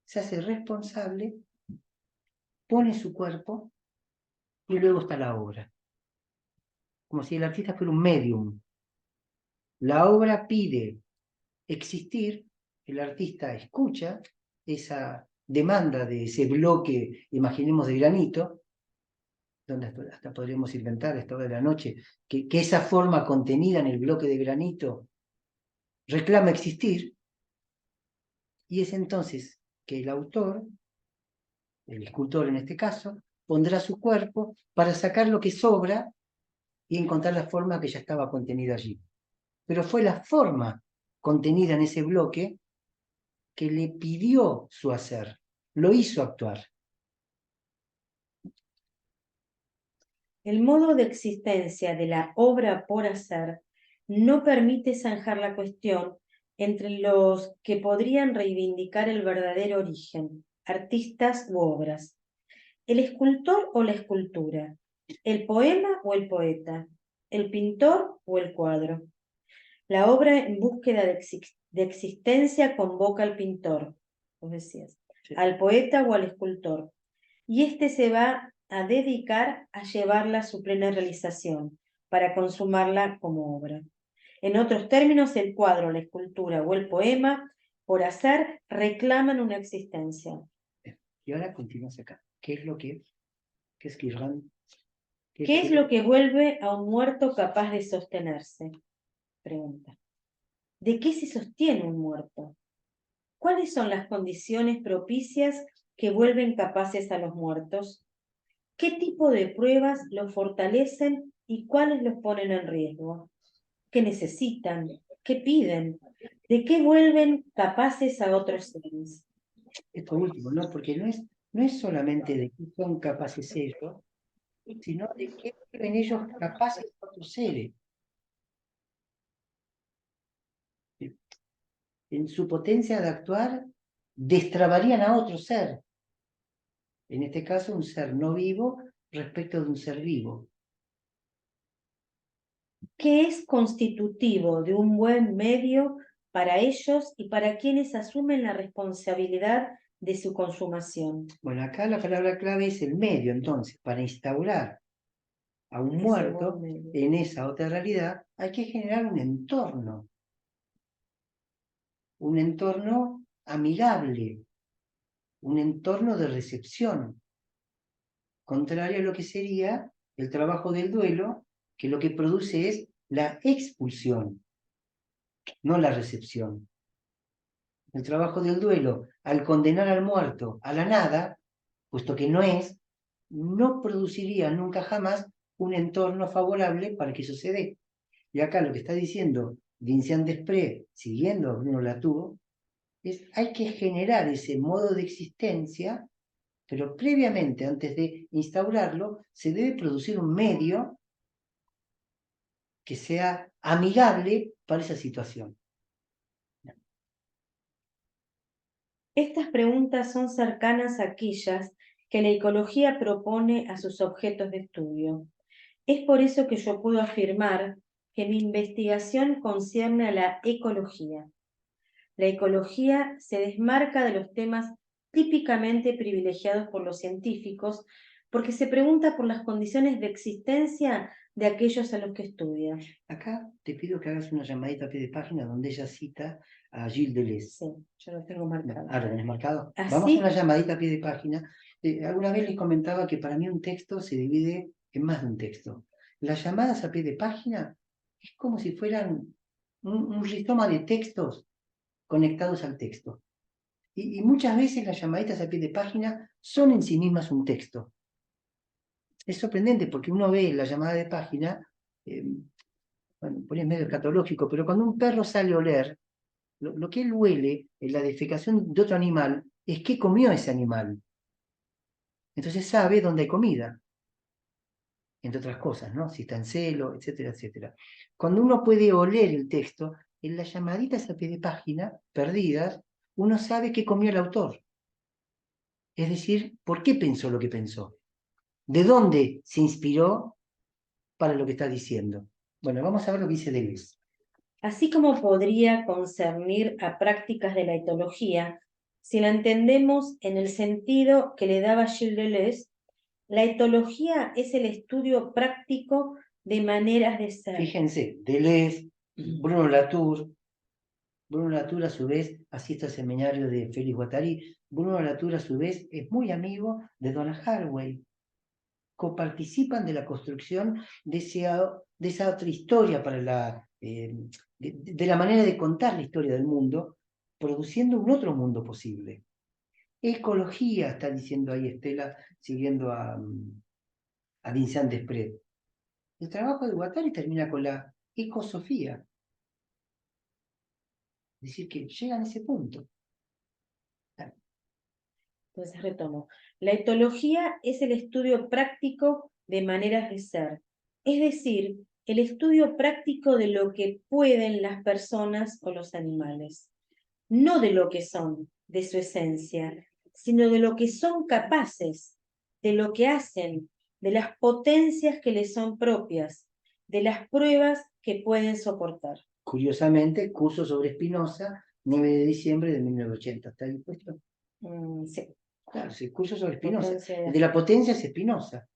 se hace responsable, pone su cuerpo y luego está la obra. Como si el artista fuera un medium. La obra pide existir, el artista escucha esa demanda de ese bloque, imaginemos, de granito, donde hasta podríamos inventar a esta hora de la noche, que esa forma contenida en el bloque de granito reclama existir, y es entonces que el autor, el escultor en este caso, pondrá su cuerpo para sacar lo que sobra y encontrar la forma que ya estaba contenida allí. Pero fue la forma contenida en ese bloque que le pidió su hacer, lo hizo actuar. El modo de existencia de la obra por hacer no permite zanjar la cuestión entre los que podrían reivindicar el verdadero origen, artistas u obras. El escultor o la escultura, el poema o el poeta, el pintor o el cuadro. La obra en búsqueda de existencia convoca al pintor, vos decías, Sí. al poeta o al escultor, y éste se va a dedicar a llevarla a su plena realización, para consumarla como obra. En otros términos, el cuadro, la escultura o el poema, por hacer, reclaman una existencia. Y ahora continuamos acá. ¿Qué es lo que es Guirland? ¿Qué es lo que vuelve a un muerto capaz de sostenerse? Pregunta. ¿De qué se sostiene un muerto? ¿Cuáles son las condiciones propicias que vuelven capaces a los muertos? ¿Qué tipo de pruebas los fortalecen y cuáles los ponen en riesgo? ¿Qué necesitan? ¿Qué piden? ¿De qué vuelven capaces a otros seres? Esto último, ¿no? Porque no es solamente de qué son capaces ellos, sino de qué vuelven ellos capaces otros seres. en su potencia de actuar, destrabarían a otro ser. En este caso, un ser no vivo respecto de un ser vivo. ¿Qué es constitutivo de un buen medio para ellos y para quienes asumen la responsabilidad de su consumación? Bueno, acá la palabra clave es el medio, entonces, para instaurar a un muerto en esa otra realidad, hay que generar un entorno amigable, un entorno de recepción, contrario a lo que sería el trabajo del duelo, que lo que produce es la expulsión, no la recepción. El trabajo del duelo, al condenar al muerto a la nada, puesto que no es, no produciría nunca jamás un entorno favorable para que eso se dé. Y acá lo que está diciendo Vincent Desprez, siguiendo a Bruno Latour, es hay que generar ese modo de existencia, pero previamente, antes de instaurarlo, se debe producir un medio que sea amigable para esa situación. Estas preguntas son cercanas a aquellas que la ecología propone a sus objetos de estudio. Es por eso que yo puedo afirmar que mi investigación concierne a la ecología. La ecología se desmarca de los temas típicamente privilegiados por los científicos porque se pregunta por las condiciones de existencia de aquellos a los que estudia. Acá te pido que hagas una llamadita a pie de página donde ella cita a Gilles Deleuze. Sí, yo lo tengo marcado. Ah, ¿lo tenés marcado? ¿Así? Vamos a una llamadita a pie de página. Alguna vez les comentaba que para mí un texto se divide en más de un texto. Las llamadas a pie de página es como si fueran un rizoma de textos conectados al texto. Y muchas veces las llamaditas a pie de página son en sí mismas un texto. Es sorprendente porque uno ve la llamada de página, bueno, por ahí es medio escatológico, pero cuando un perro sale a oler, lo que él huele en la defecación de otro animal es qué comió ese animal. Entonces sabe dónde hay comida, entre otras cosas, ¿no? Si está en celo, etcétera, etcétera. Cuando uno puede oler el texto, en las llamaditas a pie de página, perdidas, uno sabe qué comió el autor. Es decir, por qué pensó lo que pensó. ¿De dónde se inspiró para lo que está diciendo? Bueno, vamos a ver lo que dice Deleuze. Así como podría concernir a prácticas de la etología, si la entendemos en el sentido que le daba Gilles Deleuze, la etología es el estudio práctico de maneras de ser. Fíjense, Deleuze, Bruno Latour a su vez asiste al seminario de Félix Guattari. Bruno Latour a su vez es muy amigo de Donna Haraway. Coparticipan de la construcción de esa otra historia para de la manera de contar la historia del mundo, produciendo un otro mundo posible. Ecología, está diciendo ahí Estela, siguiendo a Vincent Desprez. El trabajo de Guattari termina con la ecosofía. Es decir, que llegan a ese punto. Entonces retomo. La etología es el estudio práctico de maneras de ser, es decir, el estudio práctico de lo que pueden las personas o los animales, no de lo que son, de su esencia, sino de lo que son capaces, de lo que hacen, de las potencias que les son propias, de las pruebas que pueden soportar. Curiosamente, curso sobre Spinoza, 9 de diciembre de 1980. ¿Está ahí puesto? Sí. Claro, sí, curso sobre Spinoza. Potencia El de la potencia es Spinoza.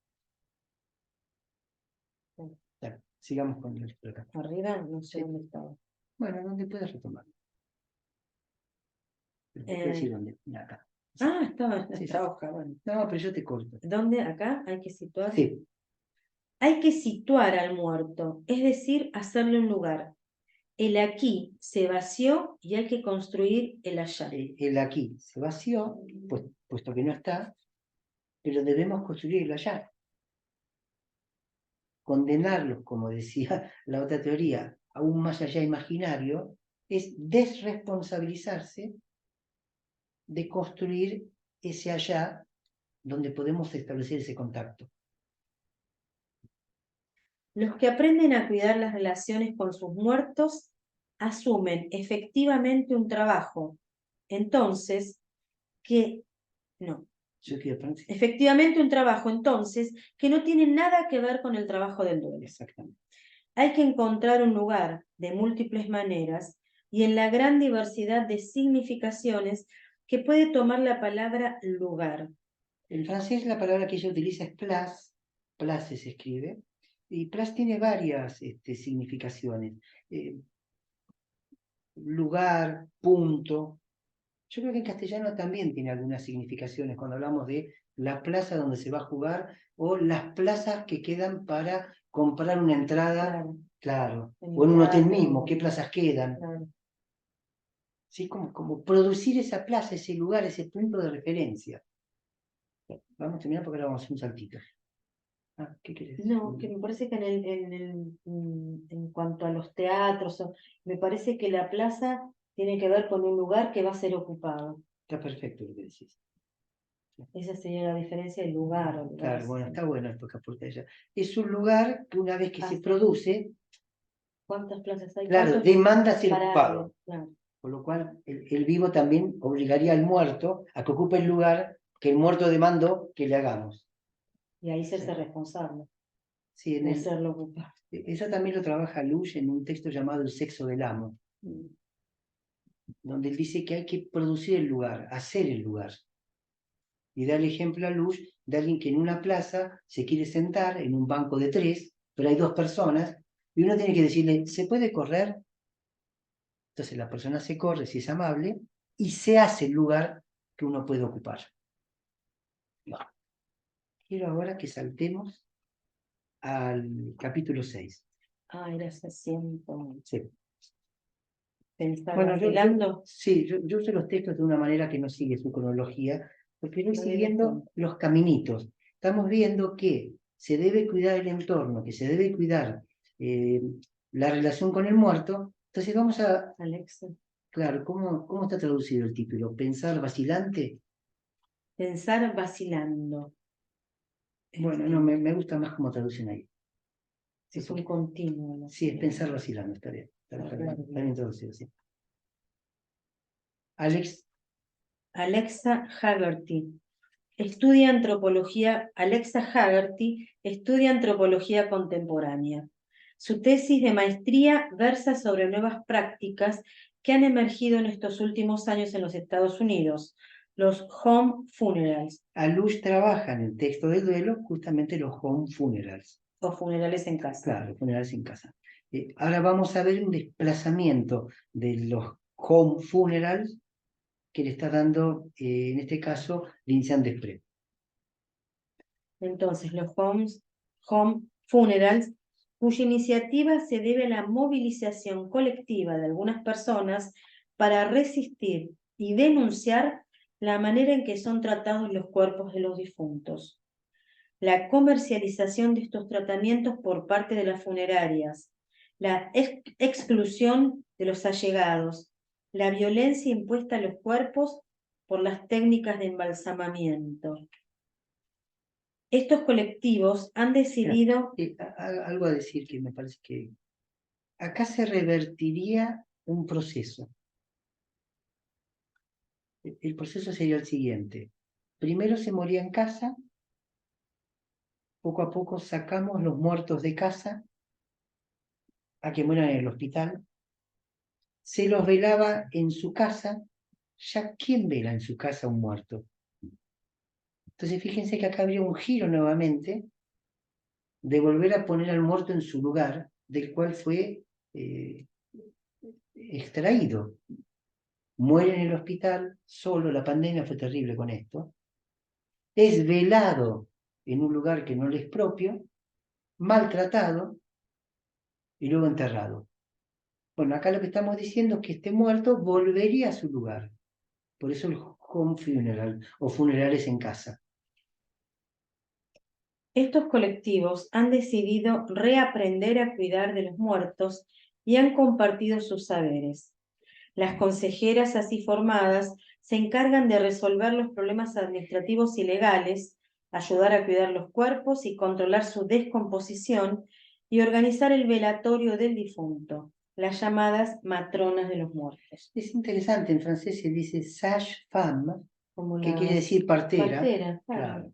Sí. Claro, sigamos con el acá. Arriba, no sé Sí. dónde estaba. Bueno, ¿dónde puedes retomar? Pero te quiero decir dónde. Mira, acá. Sí. Estaba en Sí, esta sí. hoja, bueno. No, pero yo te corto. ¿Dónde? Acá hay que situar. Sí, Hay que situar al muerto, es decir, hacerle un lugar. El aquí se vació y hay que construir el allá. el aquí se vació, puesto que no está, pero debemos construir el allá. Condenarlos, como decía la otra teoría, a un más allá imaginario, es desresponsabilizarse de construir ese allá donde podemos establecer ese contacto. Los que aprenden a cuidar las relaciones con sus muertos asumen efectivamente un trabajo, entonces, efectivamente un trabajo, entonces, que no tiene nada que ver con el trabajo del duelo. Exactamente. Hay que encontrar un lugar de múltiples maneras y en la gran diversidad de significaciones que puede tomar la palabra lugar. En francés la palabra que ella utiliza es place, place se escribe, y place tiene varias significaciones. Lugar, punto. Yo creo que en castellano también tiene algunas significaciones cuando hablamos de la plaza donde se va a jugar o las plazas que quedan para comprar una entrada, claro, o en un hotel mismo, qué plazas quedan. Claro. ¿Sí? Como producir esa plaza, ese lugar, ese punto de referencia. Vamos a terminar porque ahora vamos a hacer un saltito. ¿Qué querés decir? No, que me parece que en cuanto a los teatros, me parece que la plaza tiene que ver con un lugar que va a ser ocupado. Está perfecto lo que decís. Esa sería la diferencia del lugar. O lugar. Claro, bueno, está bueno esto que aporta ella. Es un lugar que una vez que se produce, ¿cuántas plazas hay? claro, demanda ser ocupado. Claro. Por lo cual, el vivo también obligaría al muerto a que ocupe el lugar que el muerto demandó que le hagamos. Y ahí serse responsable. Sí, de hacerlo ocupar. Eso también lo trabaja Lush en un texto llamado El sexo del amo, donde él dice que hay que producir el lugar, hacer el lugar. Y da el ejemplo a Lush de alguien que en una plaza se quiere sentar en un banco de 3, pero hay 2 personas, y uno tiene que decirle, ¿se puede correr? Entonces la persona se corre, si es amable, y se hace el lugar que uno puede ocupar. Bueno, quiero ahora que saltemos al capítulo 6. Era ese siento. Sí. Pensar Bueno, vacilando. yo uso los textos de una manera que no sigue su cronología, porque voy siguiendo los caminitos. Estamos viendo que se debe cuidar el entorno, que se debe cuidar la relación con el muerto. Entonces vamos a... Alexa. Claro, ¿cómo está traducido el título? ¿Pensar vacilante? Pensar vacilando. Bueno, no, me gusta más cómo traducen ahí. Es un continuo. ¿No? Sí, es pensar vacilando, está bien. Está bien traducido, sí. Alexa Haggerty estudia antropología. Alexa Haggerty estudia antropología contemporánea. Su tesis de maestría versa sobre nuevas prácticas que han emergido en estos últimos años en los Estados Unidos, los home funerals. Alush trabaja en el texto del duelo justamente los home funerals. O funerales en casa. Claro, funerales en casa. Ahora vamos a ver un desplazamiento de los home funerals que le está dando, en este caso, Vincent Desprez. Entonces, los home funerals, cuya iniciativa se debe a la movilización colectiva de algunas personas para resistir y denunciar la manera en que son tratados los cuerpos de los difuntos. La comercialización de estos tratamientos por parte de las funerarias, la exclusión de los allegados, la violencia impuesta a los cuerpos por las técnicas de embalsamamiento. Estos colectivos han decidido... Algo a decir que me parece que acá se revertiría un proceso. El proceso sería el siguiente. Primero se moría en casa, poco a poco sacamos los muertos de casa a que mueran en el hospital, se los velaba en su casa. ¿Ya quién vela en su casa a un muerto? Entonces fíjense que acá habría un giro nuevamente de volver a poner al muerto en su lugar, del cual fue extraído. Muere en el hospital, solo, la pandemia fue terrible con esto. Es velado en un lugar que no le es propio, maltratado y luego enterrado. Bueno, acá lo que estamos diciendo es que este muerto volvería a su lugar. Por eso el home funeral o funerales en casa. Estos colectivos han decidido reaprender a cuidar de los muertos y han compartido sus saberes. Las consejeras así formadas se encargan de resolver los problemas administrativos y legales, ayudar a cuidar los cuerpos y controlar su descomposición y organizar el velatorio del difunto, las llamadas matronas de los muertos. Es interesante, en francés se dice sage-femme, Como que quiere las decir partera. parteras, Claro.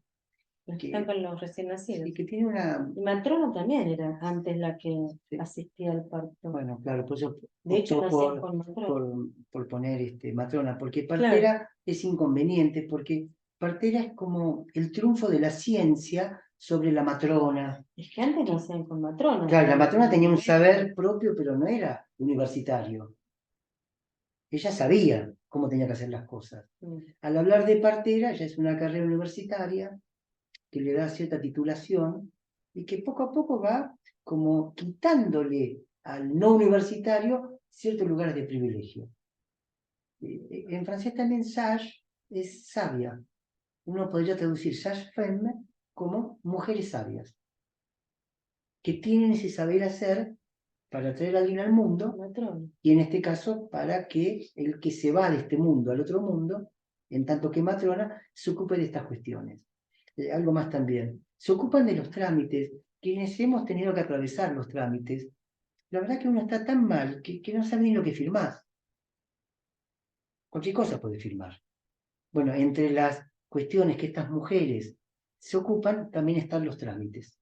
las que Que, están con los recién nacidos. sí, que tiene una... Y matrona también era antes la que Sí. asistía al parto. Bueno, claro, por eso De hecho, optó nacían con matrona. por poner matrona, porque Claro. partera es inconveniente, porque partera es como el triunfo de la ciencia sobre la matrona. Es que antes nacían con matrona. Claro, la matrona tenía un saber propio, pero no era universitario. Ella sabía cómo tenía que hacer las cosas. Al hablar de partera, ya es una carrera universitaria que le da cierta titulación y que poco a poco va como quitándole al no universitario ciertos lugares de privilegio. En francés también sage es sabia. Uno podría traducir sage-femme como mujeres sabias, que tienen ese saber hacer para traer a alguien al mundo, Matrona. y en este caso para que el que se va de este mundo al otro mundo, en tanto que matrona, se ocupe de estas cuestiones. Algo más también. Se ocupan de los trámites, quienes hemos tenido que atravesar los trámites. La verdad que uno está tan mal que no sabe ni lo que firmás. Cualquier cosa puede firmar. Bueno, entre las cuestiones que estas mujeres se ocupan, también están los trámites.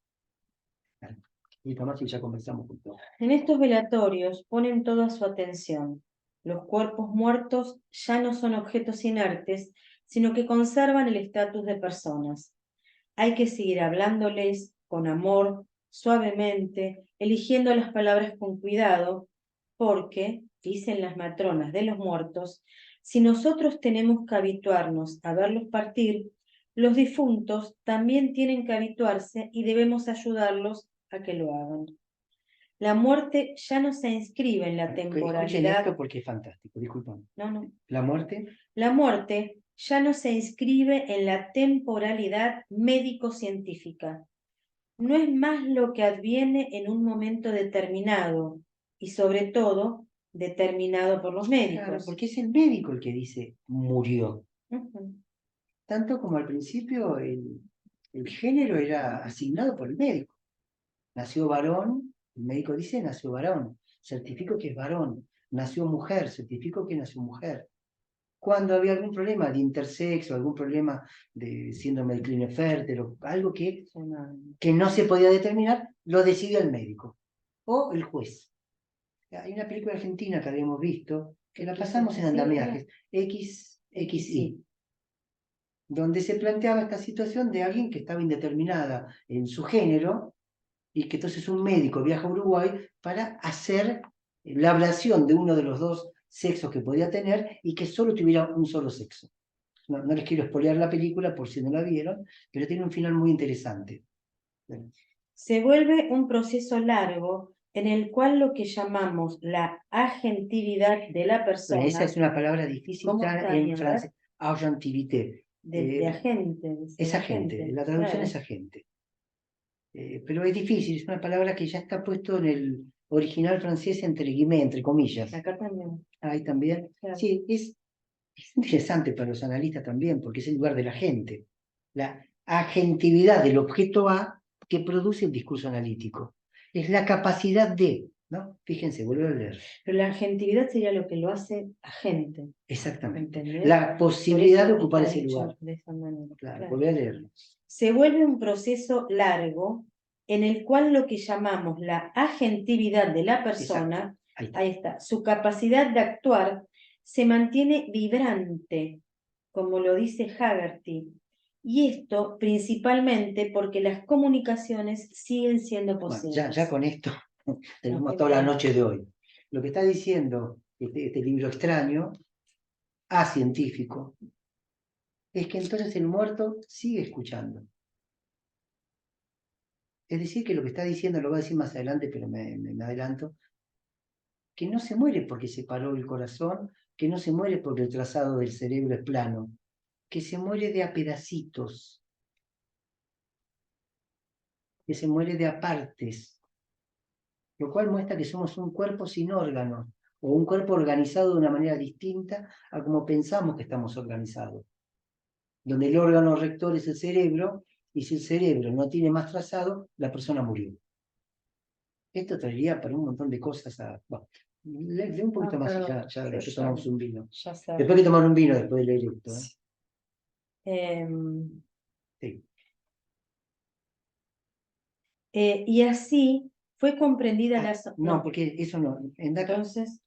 Y Tomás, y ya conversamos con todo. En estos velatorios ponen toda su atención. Los cuerpos muertos ya no son objetos inertes, sino que conservan el estatus de personas. Hay que seguir hablándoles con amor, suavemente, eligiendo las palabras con cuidado, porque, dicen las matronas de los muertos, si nosotros tenemos que habituarnos a verlos partir, los difuntos también tienen que habituarse y debemos ayudarlos a que lo hagan. La muerte ya no se inscribe en la Escuchen temporalidad. esto porque es fantástico, disculpen. No. La muerte La muerte ya no se inscribe en la temporalidad médico-científica. No es más lo que adviene en un momento determinado y sobre todo determinado por los médicos. Claro, porque es el médico el que dice murió. Uh-huh. Tanto como al principio el género era asignado por el médico. Nació varón, el médico dice nació varón, certifico que es varón. Nació mujer, certifico que nació mujer. Cuando había algún problema de intersexo, algún problema de síndrome del Klinefelter o algo que no se podía determinar, lo decidió el médico o el juez. Hay una película argentina que habíamos visto, que la pasamos en andamiajes, XXI, donde se planteaba esta situación de alguien que estaba indeterminada en su género y que entonces un médico viaja a Uruguay para hacer la ablación de uno de los dos sexos que podía tener y que solo tuviera un solo sexo. No les quiero spoilear la película por si no la vieron, pero tiene un final muy interesante. Se vuelve un proceso largo en el cual lo que llamamos la agentividad de la persona... Bueno, esa es una palabra difícil en francés. Agentivité. De agente. Es agente, la traducción es agente. Pero es difícil, es una palabra que ya está puesto en el original francés entre guillemets, entre comillas. Acá también. Ahí también. Claro. Sí, es interesante para los analistas también, porque es el lugar de la gente. La agentividad del objeto A que produce el discurso analítico. Es la capacidad de, ¿no? Fíjense, vuelvo a leer. Pero la agentividad sería lo que lo hace agente. Exactamente. ¿Entendés? La posibilidad de ocupar ese lugar. De esa manera. Claro, volví a leerlo. Se vuelve un proceso largo en el cual lo que llamamos la agentividad de la persona, ahí está, su capacidad de actuar se mantiene vibrante, como lo dice Haggerty, y esto principalmente porque las comunicaciones siguen siendo posibles. Bueno, ya con esto tenemos toda la noche de hoy. Lo que está diciendo este libro extraño, científico, es que entonces el muerto sigue escuchando. Es decir, que lo que está diciendo, lo voy a decir más adelante, pero me adelanto, que no se muere porque se paró el corazón, que no se muere porque el trazado del cerebro es plano, que se muere de a pedacitos, que se muere de a partes, lo cual muestra que somos un cuerpo sin órganos, o un cuerpo organizado de una manera distinta a como pensamos que estamos organizados, donde el órgano rector es el cerebro, y si el cerebro no tiene más trazado, la persona murió. Esto traería para un montón de cosas bueno, Lee un poquito más y perdón, ya sí, después tomamos un vino. ya sé. Después hay que tomar un vino después de leer esto. Em, Sí. y así fue comprendida la... No, porque eso no. En DACA, Entonces,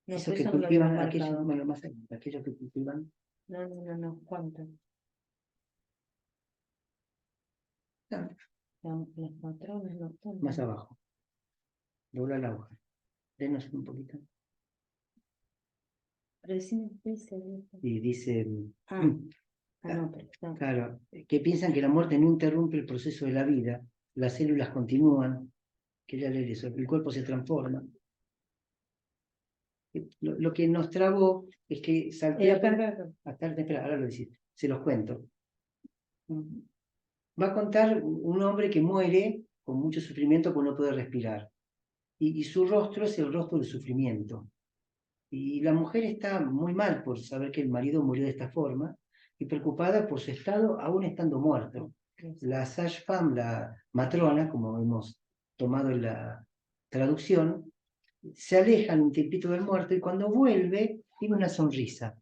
no, esos pero que eso no lo habíamos cultivan, aquellos, marcado. bueno, más allá, aquellos que cultivan. No, ¿cuánto? No, Las patronas no están. más abajo. Dobla la hoja. Denos un poquito. Pero decime qué dice. Y dice, Ah, no, pero está. claro, que piensan que la muerte no interrumpe el proceso de la vida, las células continúan, quería leer eso, el cuerpo se transforma. Lo que nos trabó es que salté Acá. espera, ahora lo decís, se los cuento. Va a contar un hombre que muere con mucho sufrimiento porque no puede respirar. Y su rostro es el rostro del sufrimiento. Y la mujer está muy mal por saber que el marido murió de esta forma y preocupada por su estado aún estando muerto. La sage femme, la matrona, como hemos tomado en la traducción, se alejan un tiempito del muerto y cuando vuelve tiene una sonrisa.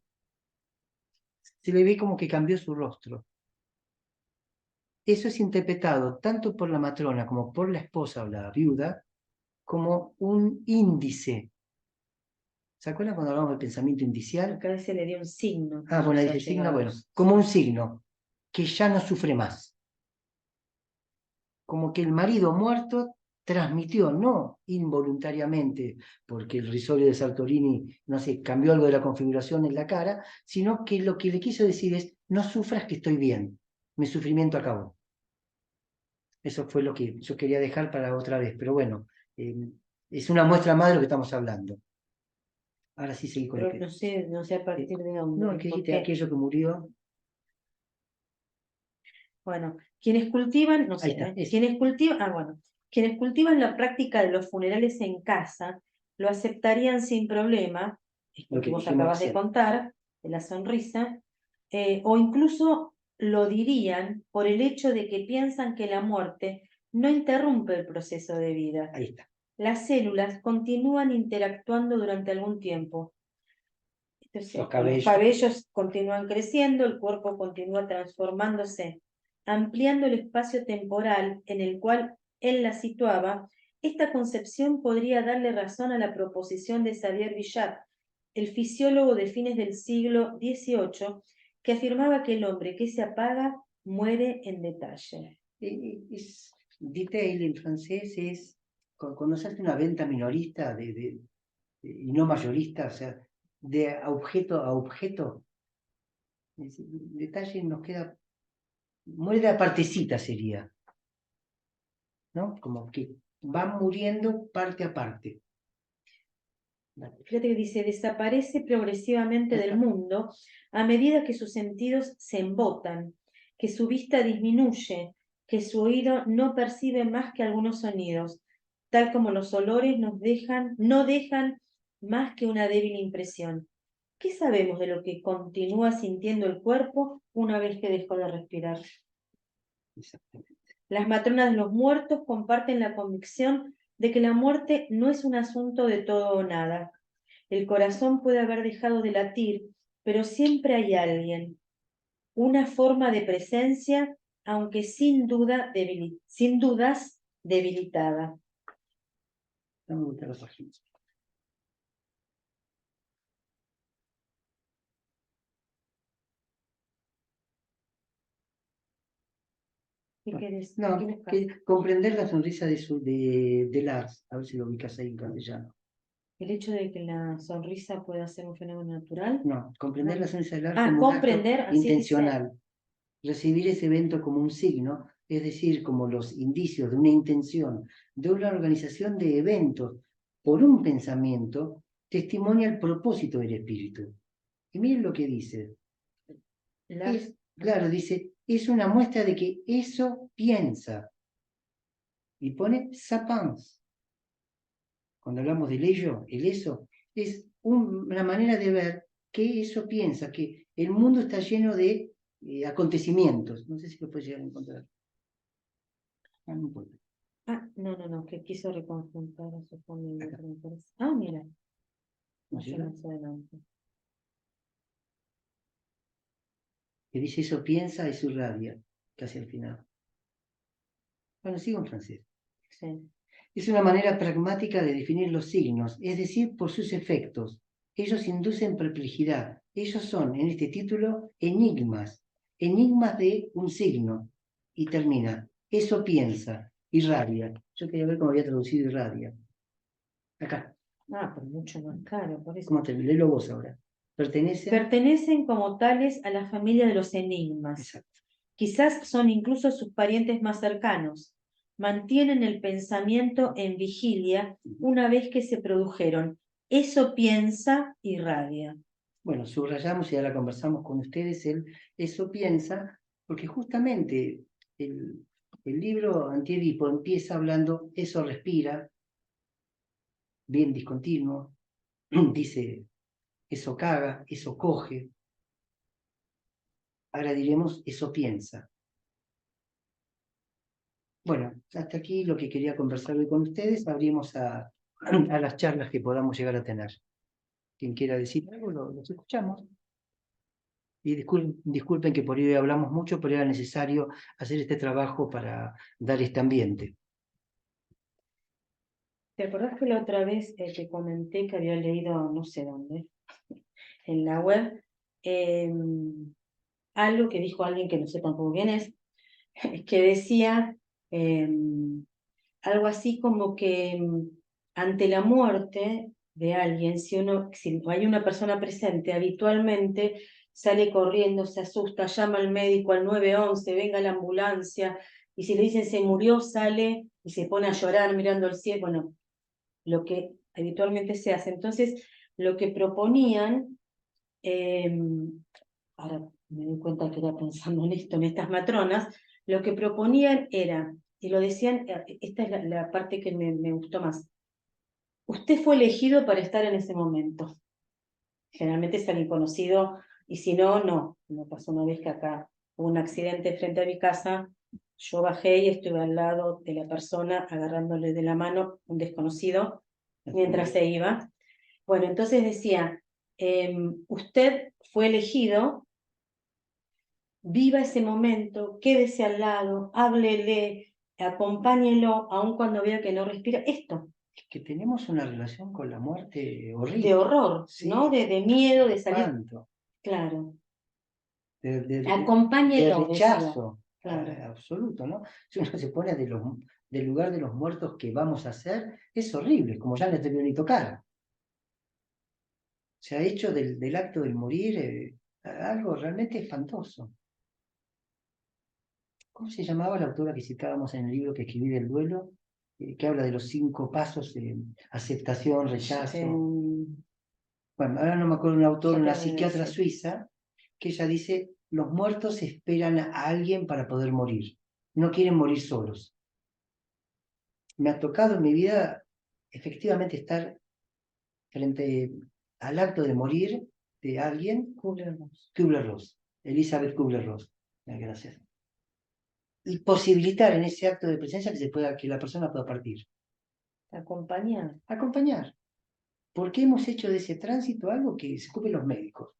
Se le ve como que cambió su rostro. Eso es interpretado tanto por la matrona como por la esposa o la viuda como un índice. ¿Se acuerdan cuando hablamos del pensamiento indicial? Acá se le dio un signo. Bueno, dice signo, bueno, como un signo que ya no sufre más. Como que el marido muerto transmitió, no involuntariamente, porque el risorio de Sartorini, no sé, cambió algo de la configuración en la cara, sino que lo que le quiso decir es, no sufras que estoy bien, mi sufrimiento acabó. Eso fue lo que yo quería dejar para otra vez, pero bueno, es una muestra más de lo que estamos hablando. Ahora sí seguí con lo que... No sé a partir de dónde. No, que dijiste aquello que murió. Bueno, quienes cultivan, no Ahí sé, está, quienes cultivan, quienes cultivan la práctica de los funerales en casa lo aceptarían sin problema, esto lo que que vos dijimos acabas de recién. contar, de la sonrisa, o incluso lo dirían por el hecho de que piensan que la muerte no interrumpe el proceso de vida. Ahí está. Las células continúan interactuando durante algún tiempo. Entonces, los cabellos continúan creciendo, el cuerpo continúa transformándose, ampliando el espacio temporal en el cual él la situaba. Esta concepción podría darle razón a la proposición de Xavier Bichat, el fisiólogo de fines del siglo XVIII, que afirmaba que el hombre que se apaga muere en detalle. Detail en francés es cuando se hace una venta minorista y no mayorista, o sea, de objeto a objeto. Detalle nos queda, muere de partecita sería, ¿no? Como que van muriendo parte a parte. Fíjate que dice, desaparece progresivamente del mundo a medida que sus sentidos se embotan, que su vista disminuye, que su oído no percibe más que algunos sonidos, tal como los olores no dejan más que una débil impresión. ¿Qué sabemos de lo que continúa sintiendo el cuerpo una vez que dejó de respirar? Las matronas de los muertos comparten la convicción de que la muerte no es un asunto de todo o nada. El corazón puede haber dejado de latir, pero siempre hay alguien, una forma de presencia, aunque sin dudas debilitada. No me gustan los páginas. ¿Qué querés? No, ¿Qué buscas? que comprender la sonrisa de Lars, a ver si lo ubicas ahí en castellano. ¿El hecho de que la sonrisa pueda ser un fenómeno natural? No, comprender No. la sonrisa de Lars como un Comprender, acto así intencional. Recibir ese evento como un signo, es decir, como los indicios de una intención, de una organización de eventos por un pensamiento, testimonia el propósito del espíritu. Y miren lo que dice. Claro, dice, es una muestra de que eso piensa. Y pone sapans. Cuando hablamos del ello, el eso, es una manera de ver que eso piensa, que el mundo está lleno de acontecimientos. No sé si lo puedes llegar a encontrar. No importa. Ah, no, que quiso reconjuntar a su familia. Acá. pero me parece- Ah, mira, ¿No mucho llega? más adelante. Que dice eso piensa y irradia, casi al final. Bueno, sigo en francés. Sí. Es una manera pragmática de definir los signos, es decir, por sus efectos. Ellos inducen perplejidad. Ellos son, en este título, enigmas. Enigmas de un signo. Y termina. Eso piensa. Irradia. Yo quería ver cómo había traducido irradia. Acá. Ah, pero mucho más caro, por eso. ¿Cómo te léelo vos ahora? Pertenecen. Pertenecen como tales a la familia de los enigmas. Exacto. Quizás son incluso sus parientes más cercanos. Mantienen el pensamiento en vigilia una vez que se produjeron. Eso piensa y radia. Bueno, subrayamos y ahora conversamos con ustedes eso piensa, porque justamente el libro Antiedipo empieza hablando, eso respira, bien discontinuo, dice, eso caga, eso coge, ahora diremos, eso piensa. Bueno, hasta aquí lo que quería conversar hoy con ustedes, abrimos a las charlas que podamos llegar a tener. Quien quiera decir algo, los escuchamos. Y disculpen que por hoy hablamos mucho, pero era necesario hacer este trabajo para dar este ambiente. ¿Te acordás que la otra vez te comenté que había leído, no sé dónde, en la web, algo que dijo alguien que no sé tampoco quién es, que decía algo así como que ante la muerte de alguien, si hay una persona presente, habitualmente sale corriendo, se asusta, llama al médico al 911, venga la ambulancia, y si le dicen se murió, sale y se pone a llorar mirando al cielo, bueno, lo que habitualmente se hace. Entonces, lo que proponían, ahora me doy cuenta que era pensando en esto, en estas matronas, lo que proponían era, y lo decían, esta es la parte que me gustó más, usted fue elegido para estar en ese momento. Generalmente es alguien conocido, y si no, no. Me pasó una vez que acá hubo un accidente frente a mi casa, yo bajé y estuve al lado de la persona agarrándole de la mano un desconocido mientras se iba. Bueno, entonces decía, usted fue elegido, viva ese momento, quédese al lado, háblele, acompáñelo, aun cuando vea que no respira. Esto, Que tenemos una relación con la muerte de horrible, horror, ¿no? ¿sí? De miedo, de salir. Espanto, Claro. de Acompáñelo, decía. rechazo Claro. absoluto, ¿no? Si uno se pone del lugar de los muertos que vamos a hacer, es horrible, como ya no te vio ni tocar. Se ha hecho del acto del morir algo realmente espantoso. ¿Cómo se llamaba la autora que citábamos en el libro que escribí del duelo? Que habla de los 5 pasos de aceptación, rechazo. Bueno, ahora no me acuerdo un autor, Ya te una lo voy a psiquiatra decir. suiza, que ella dice, los muertos esperan a alguien para poder morir. No quieren morir solos. Me ha tocado en mi vida efectivamente estar frente al acto de morir de alguien, Kubler-Ross. Kubler-Ross, Elizabeth Kubler-Ross. Gracias. Y posibilitar en ese acto de presencia que la persona pueda partir. Acompañar. Acompañar. Porque hemos hecho de ese tránsito algo que se ocupen los médicos.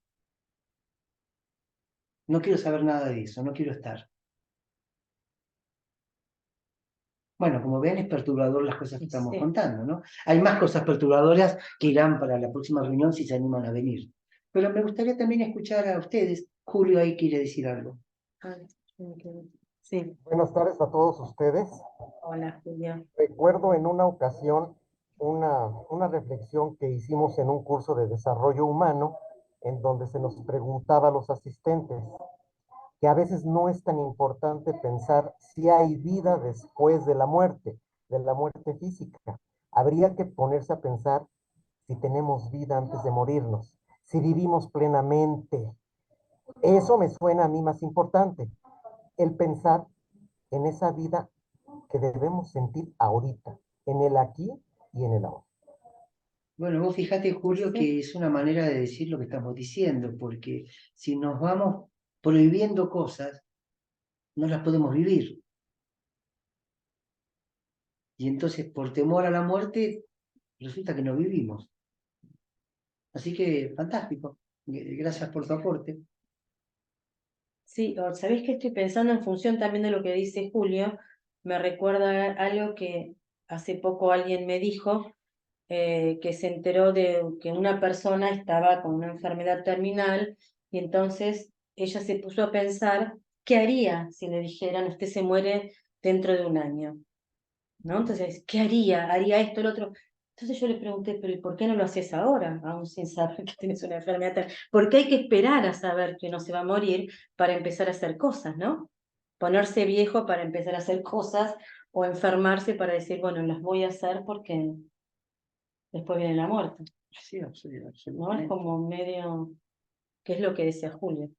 No quiero saber nada de eso, no quiero estar. Bueno, como ven, es perturbador las cosas que estamos Sí. contando, ¿no? Hay más cosas perturbadoras que irán para la próxima reunión si se animan a venir. Pero me gustaría también escuchar a ustedes. Julio ahí quiere decir algo. Ah, sí. Buenas tardes a todos ustedes. Hola, Julia. Recuerdo en una ocasión una reflexión que hicimos en un curso de desarrollo humano en donde se nos preguntaba a los asistentes que a veces no es tan importante pensar si hay vida después de la muerte física. Habría que ponerse a pensar si tenemos vida antes de morirnos, si vivimos plenamente. Eso me suena a mí más importante, el pensar en esa vida que debemos sentir ahorita, en el aquí y en el ahora. Bueno, vos fijate, Julio, Sí. que es una manera de decir lo que estamos diciendo, porque si nos vamos prohibiendo cosas, no las podemos vivir. Y entonces, por temor a la muerte, resulta que no vivimos. Así que, fantástico. Gracias por tu aporte. Sí, ¿sabés qué estoy pensando en función también de lo que dice Julio? Me recuerda algo que hace poco alguien me dijo, que se enteró de que una persona estaba con una enfermedad terminal y entonces ella se puso a pensar qué haría si le dijeran usted se muere dentro de un año, ¿no? Entonces, ¿qué haría? ¿Haría esto, el otro? Entonces yo le pregunté, pero ¿y por qué no lo haces ahora, aún sin saber que tienes una enfermedad terminal? Porque hay que esperar a saber que uno se va a morir para empezar a hacer cosas, ¿no? Ponerse viejo para empezar a hacer cosas o enfermarse para decir, bueno, las voy a hacer porque después viene la muerte. Sí, absolutamente. ¿No? Es como medio, ¿qué es lo que decía Julio?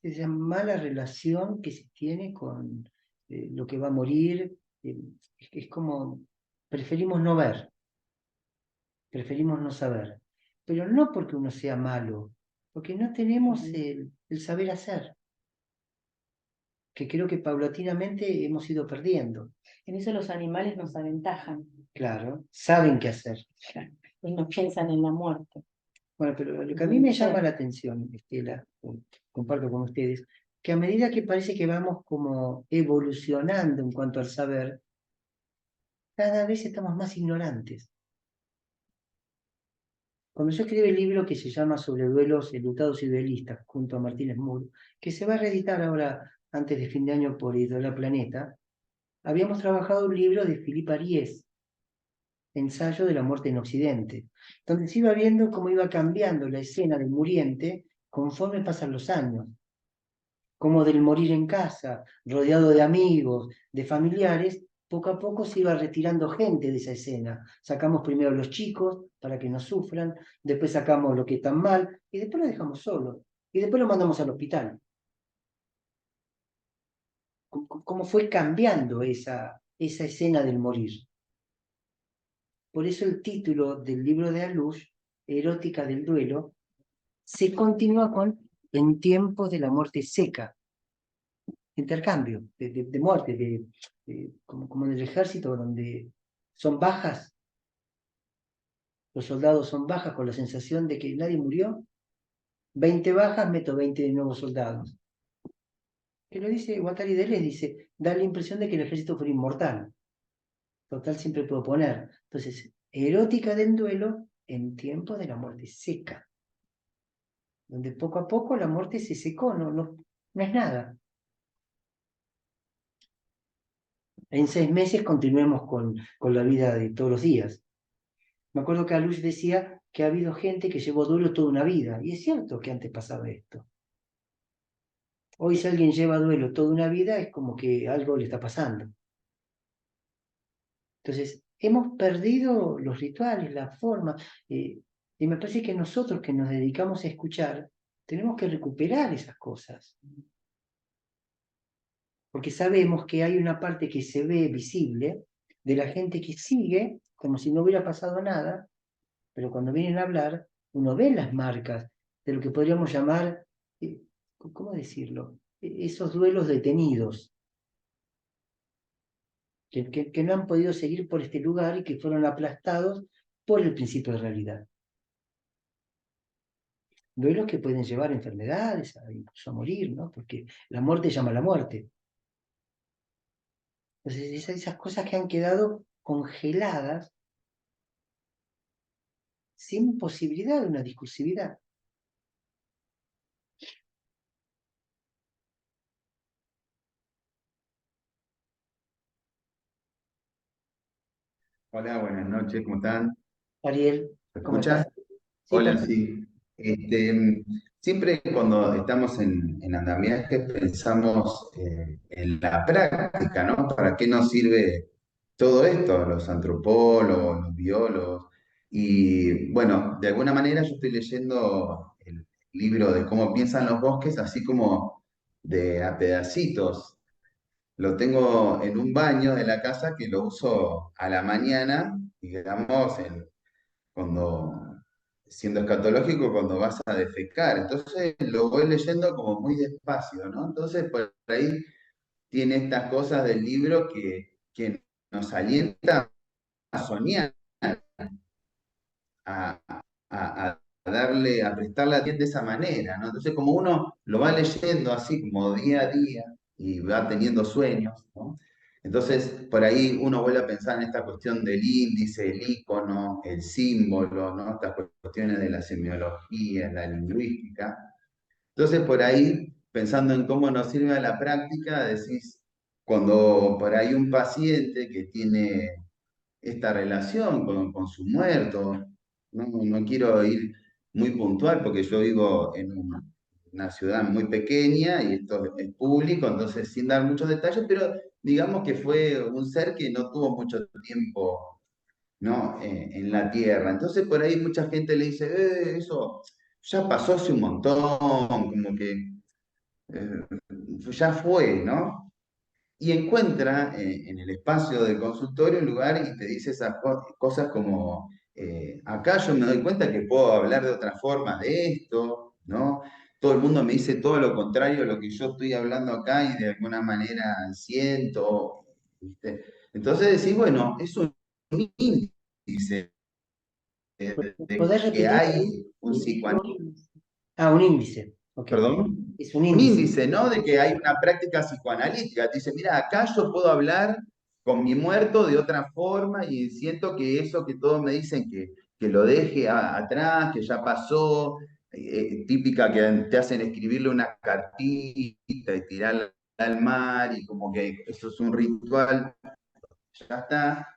Esa mala relación que se tiene con lo que va a morir, es como preferimos no ver, preferimos no saber, pero no porque uno sea malo, porque no tenemos el saber hacer, que creo que paulatinamente hemos ido perdiendo. En eso los animales nos aventajan, Claro, saben qué hacer. y no piensan en la muerte. Bueno, pero lo que a mí me llama la atención, Estela, comparto con ustedes, que a medida que parece que vamos como evolucionando en cuanto al saber, cada vez estamos más ignorantes. Cuando yo escribí el libro que se llama Sobre duelos enlutados y duelistas, junto a Martínez Moore, que se va a reeditar ahora antes de fin de año por Editorial Planeta, habíamos trabajado un libro de Philippe Ariès, Ensayo de la muerte en Occidente, donde se iba viendo cómo iba cambiando la escena del muriente conforme pasan los años, como del morir en casa, rodeado de amigos, de familiares, poco a poco se iba retirando gente de esa escena. Sacamos primero a los chicos para que no sufran, después sacamos lo que están mal y después lo dejamos solo. Y después lo mandamos al hospital. Cómo fue cambiando esa escena del morir. Por eso el título del libro de Alush, Erótica del duelo, se continúa con En tiempos de la muerte seca, intercambio de muerte, como en el ejército, donde son bajas, los soldados son bajas con la sensación de que nadie murió. 20 bajas, meto 20 nuevos soldados. Que lo dice Guattari Deleuze, dice, da la impresión de que el ejército fue inmortal. Total, siempre puedo poner. Entonces, erótica del duelo en tiempos de la muerte seca, donde poco a poco la muerte se secó, no es nada. En 6 meses continuemos con la vida de todos los días. Me acuerdo que Alush decía que ha habido gente que llevó duelo toda una vida, y es cierto que antes pasaba esto. Hoy si alguien lleva duelo toda una vida es como que algo le está pasando. Entonces, hemos perdido los rituales, la forma, y me parece que nosotros que nos dedicamos a escuchar, tenemos que recuperar esas cosas. Porque sabemos que hay una parte que se ve visible de la gente que sigue como si no hubiera pasado nada, pero cuando vienen a hablar, uno ve las marcas de lo que podríamos llamar, ¿cómo decirlo? Esos duelos detenidos, que no han podido seguir por este lugar y que fueron aplastados por el principio de realidad. Duelos que pueden llevar a enfermedades, incluso a morir, ¿no? Porque la muerte llama a la muerte. Entonces, esas cosas que han quedado congeladas sin posibilidad de una discursividad. Hola, buenas noches, ¿cómo están? Ariel, ¿Me ¿cómo escuchan? estás? Sí, Hola, perfecto. sí. Siempre cuando estamos en andamiaje pensamos en la práctica, ¿no? ¿Para qué nos sirve todo esto? Los antropólogos, los biólogos. Y bueno, de alguna manera yo estoy leyendo el libro de cómo piensan los bosques, así como de a pedacitos. Lo tengo en un baño de la casa que lo uso a la mañana, digamos, cuando, siendo escatológico, cuando vas a defecar. Entonces lo voy leyendo como muy despacio, ¿no? Entonces por ahí tiene estas cosas del libro que nos alienta a soñar, a, a prestarle atención de esa manera, ¿no? Entonces, como uno lo va leyendo así como día a día y va teniendo sueños, ¿no? Entonces, por ahí uno vuelve a pensar en esta cuestión del índice, el icono, el símbolo, ¿no? Estas cuestiones de la semiología, la lingüística. Entonces, por ahí, pensando en cómo nos sirve a la práctica, decís, cuando por ahí un paciente que tiene esta relación con su muerto. No quiero ir muy puntual porque yo vivo en una ciudad muy pequeña y esto es público, entonces sin dar muchos detalles, pero digamos que fue un ser que no tuvo mucho tiempo, ¿no? En la tierra. Entonces por ahí mucha gente le dice, eso ya pasó hace un montón, como que eh, ya fue, ¿no? Y encuentra en el espacio del consultorio un lugar y te dice esas cosas como, acá yo me doy cuenta que puedo hablar de otra forma de esto, ¿no? Todo el mundo me dice todo lo contrario a lo que yo estoy hablando acá y de alguna manera siento, ¿viste? Entonces decís, bueno, es un índice de ¿Podés que repetir? hay un psicoanálisis. Ah, un índice. Ok. Perdón, Es un un índice. índice, ¿no? De que hay una práctica psicoanalítica. Te dice, mira, acá yo puedo hablar con mi muerto de otra forma y siento que eso que todos me dicen que lo deje atrás, que ya pasó, típica que te hacen escribirle una cartita y tirarla al mar y como que eso es un ritual, ya está,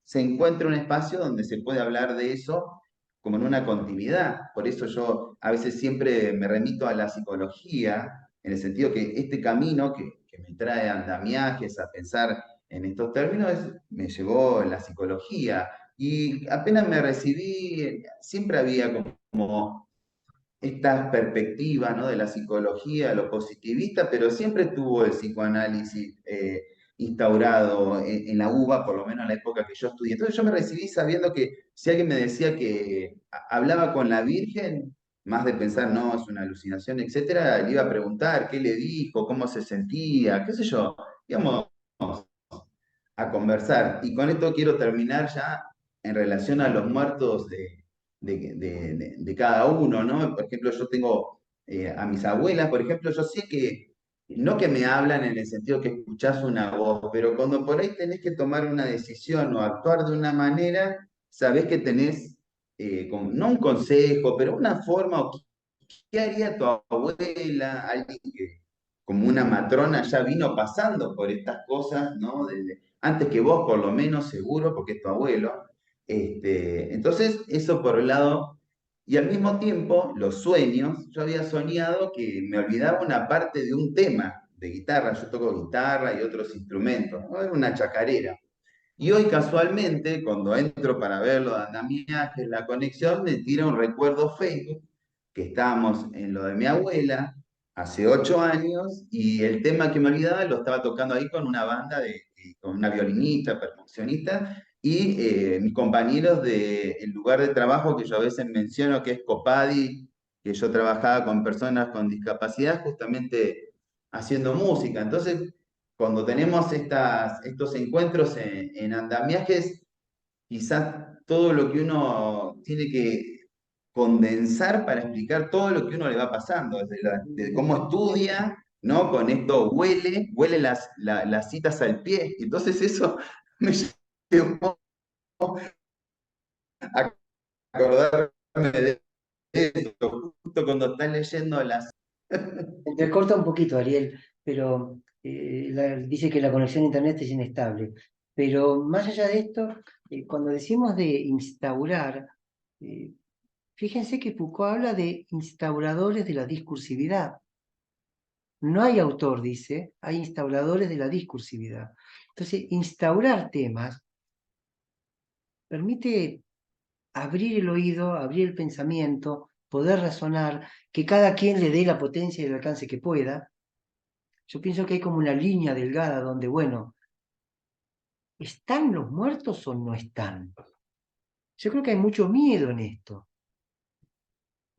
se encuentra un espacio donde se puede hablar de eso como en una continuidad. Por eso yo a veces siempre me remito a la psicología, en el sentido que este camino que me trae a andamiajes, a pensar en estos términos, me llevó la psicología. Y apenas me recibí, siempre había como esta perspectiva, ¿no? De la psicología, lo positivista, pero siempre tuvo el psicoanálisis instaurado en la UBA, por lo menos en la época que yo estudié. Entonces yo me recibí sabiendo que si alguien me decía que hablaba con la Virgen, más de pensar, no, es una alucinación, etcétera, le iba a preguntar qué le dijo, cómo se sentía, qué sé yo, digamos, a conversar. Y con esto quiero terminar ya en relación a los muertos de cada uno, ¿no? Por ejemplo, yo tengo a mis abuelas, por ejemplo, yo sé que, no que me hablan en el sentido que escuchás una voz, pero cuando por ahí tenés que tomar una decisión o actuar de una manera, sabés que tenés, no un consejo, pero una forma, o qué haría tu abuela, alguien que como una matrona ya vino pasando por estas cosas, ¿no? Antes que vos, por lo menos, seguro, porque es tu abuelo. Entonces, eso por un lado. Y al mismo tiempo, los sueños, yo había soñado que me olvidaba una parte de un tema de guitarra, yo toco guitarra y otros instrumentos, ¿no? Era una chacarera. Y hoy casualmente, cuando entro para ver lo de andamiaje, la conexión, me tira un recuerdo Facebook, que estábamos en lo de mi abuela, hace 8 años, y el tema que me olvidaba lo estaba tocando ahí con una banda, con una violinista, percusionista, y mis compañeros del lugar de trabajo que yo a veces menciono, que es Copadi, que yo trabajaba con personas con discapacidad, justamente haciendo música. Entonces, cuando tenemos estos encuentros en andamiajes, quizás todo lo que uno tiene que condensar para explicar todo lo que uno le va pasando, desde cómo estudia, ¿no? Con esto huele las citas al pie. Entonces eso me llevó a acordarme de esto, justo cuando estás leyendo las... Te corta un poquito, Ariel, pero dice que la conexión a internet es inestable. Pero más allá de esto, cuando decimos de instaurar, eh, fíjense que Foucault habla de instauradores de la discursividad. No hay autor, dice, hay instauradores de la discursividad. Entonces, instaurar temas permite abrir el oído, abrir el pensamiento, poder razonar, que cada quien le dé la potencia y el alcance que pueda. Yo pienso que hay como una línea delgada donde, bueno, ¿están los muertos o no están? Yo creo que hay mucho miedo en esto.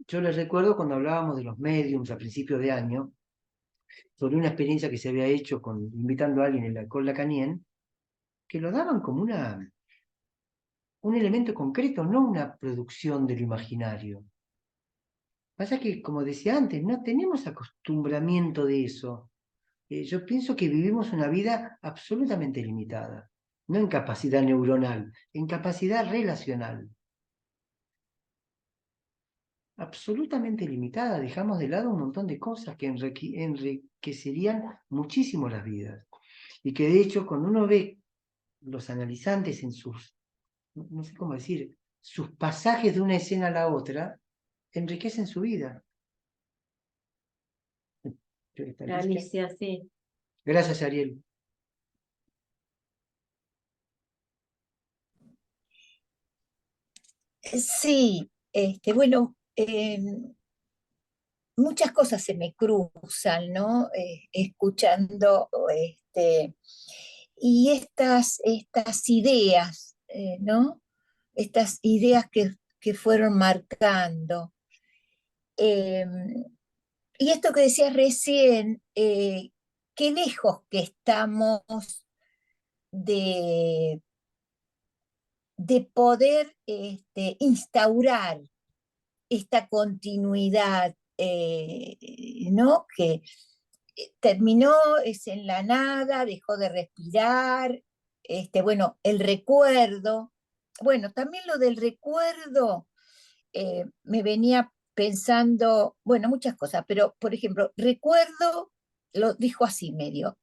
Yo les recuerdo cuando hablábamos de los mediums a principios de año, sobre una experiencia que se había hecho invitando a alguien en la École Lacanien, que lo daban como un elemento concreto, no una producción del imaginario. Pasa que, como decía antes, no tenemos acostumbramiento de eso. Yo pienso que vivimos una vida absolutamente limitada, no en capacidad neuronal, en capacidad relacional. Absolutamente limitada, dejamos de lado un montón de cosas que enriquecerían muchísimo las vidas. Y que de hecho, cuando uno ve los analizantes en sus, no sé cómo decir, sus pasajes de una escena a la otra, enriquecen su vida. ¿Está lista? Alicia, sí. Gracias, Ariel. Sí, bueno, muchas cosas se me cruzan, ¿no? Escuchando, y estas ideas, ¿no? Estas ideas que fueron marcando. Eh, y esto que decías recién, qué lejos que estamos de, de poder instaurar esta continuidad, ¿no? Que terminó, es en la nada, dejó de respirar, bueno, el recuerdo, bueno, también lo del recuerdo, me venía pensando, bueno, muchas cosas, pero por ejemplo, recuerdo, lo dijo así medio,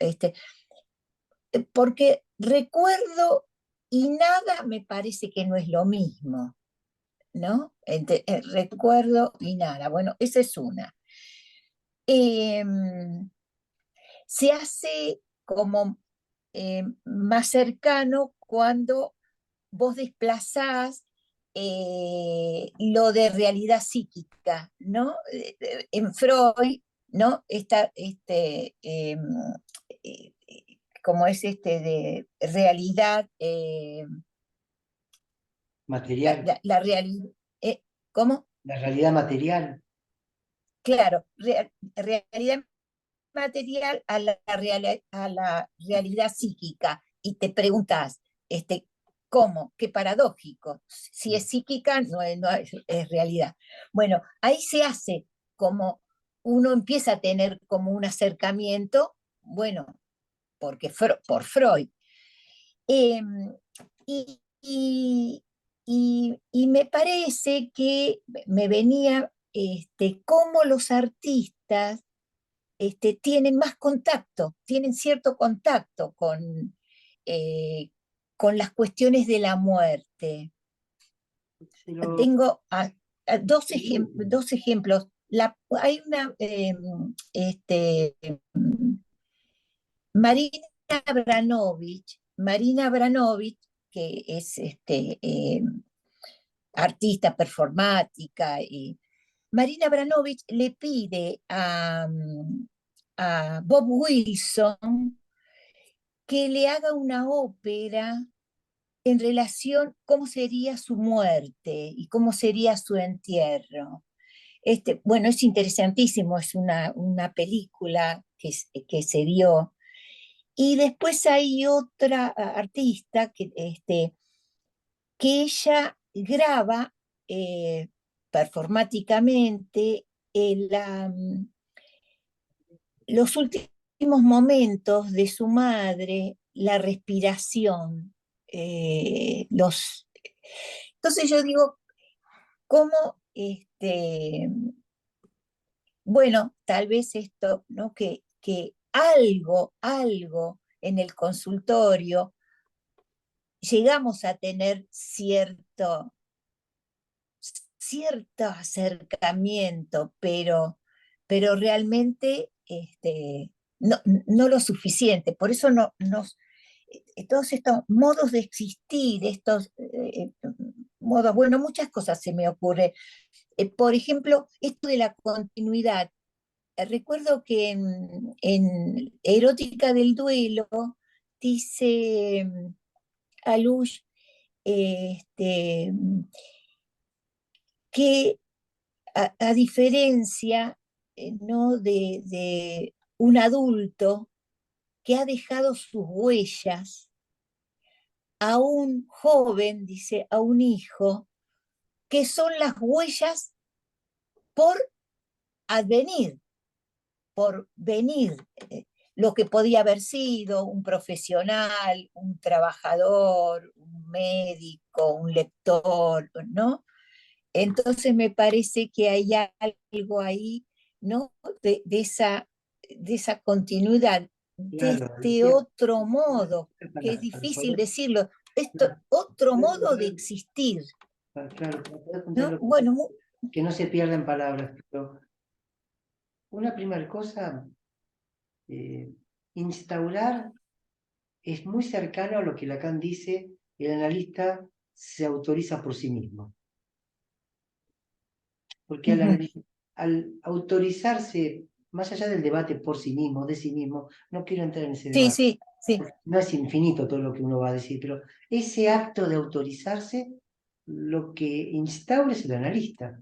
porque recuerdo y nada me parece que no es lo mismo, ¿no? Recuerdo y nada, bueno, esa es una. Eh, Se hace como más cercano cuando vos desplazás lo de realidad psíquica, ¿no? En Freud, ¿no? Eh, como es de realidad, Material, la realidad, ¿cómo? la realidad material. Claro, realidad material a la realidad psíquica y te preguntas, ¿cómo? Qué paradójico. Si es psíquica, es realidad. Bueno, ahí se hace como uno empieza a tener como un acercamiento, bueno, por Freud. Eh, y, y, y me parece que me venía cómo los artistas tienen más contacto, tienen cierto contacto eh, con las cuestiones de la muerte. Tengo dos ejemplos. Hay una, Marina Abranovich, que es artista performática, y Marina Abranovich le pide a Bob Wilson que le haga una ópera en relación cómo sería su muerte y cómo sería su entierro. Bueno, es interesantísimo, es una película que se dio. Y después hay otra artista que ella graba performáticamente los últimos momentos de su madre, la respiración, Entonces yo digo, ¿cómo, bueno, tal vez esto, ¿no? Que algo en el consultorio llegamos a tener cierto acercamiento, pero realmente no lo suficiente. Por eso todos estos modos de existir, estos modos, bueno, muchas cosas se me ocurre. Por ejemplo, esto de la continuidad. Recuerdo que en Erótica del Duelo dice Alush que a diferencia, ¿no? de un adulto que ha dejado sus huellas, a un joven, dice, a un hijo, que son las huellas por advenir, por venir, lo que podía haber sido un profesional, un trabajador, un médico, un lector, ¿no? Entonces me parece que hay algo ahí, ¿no? De esa continuidad, de Claro, este Alicia, otro modo, que es para difícil poder, decirlo, esto, claro, otro poder modo de contar, existir, claro, para poder ¿no? contarlo, Bueno, que no se pierdan palabras, pero una primera cosa, eh, instaurar es muy cercano a lo que Lacan dice, el analista se autoriza por sí mismo. Porque ujú. al autorizarse, más allá del debate por sí mismo, de sí mismo, no quiero entrar en ese Sí, debate, sí, sí. no es infinito todo lo que uno va a decir, pero ese acto de autorizarse, lo que instaura es el analista.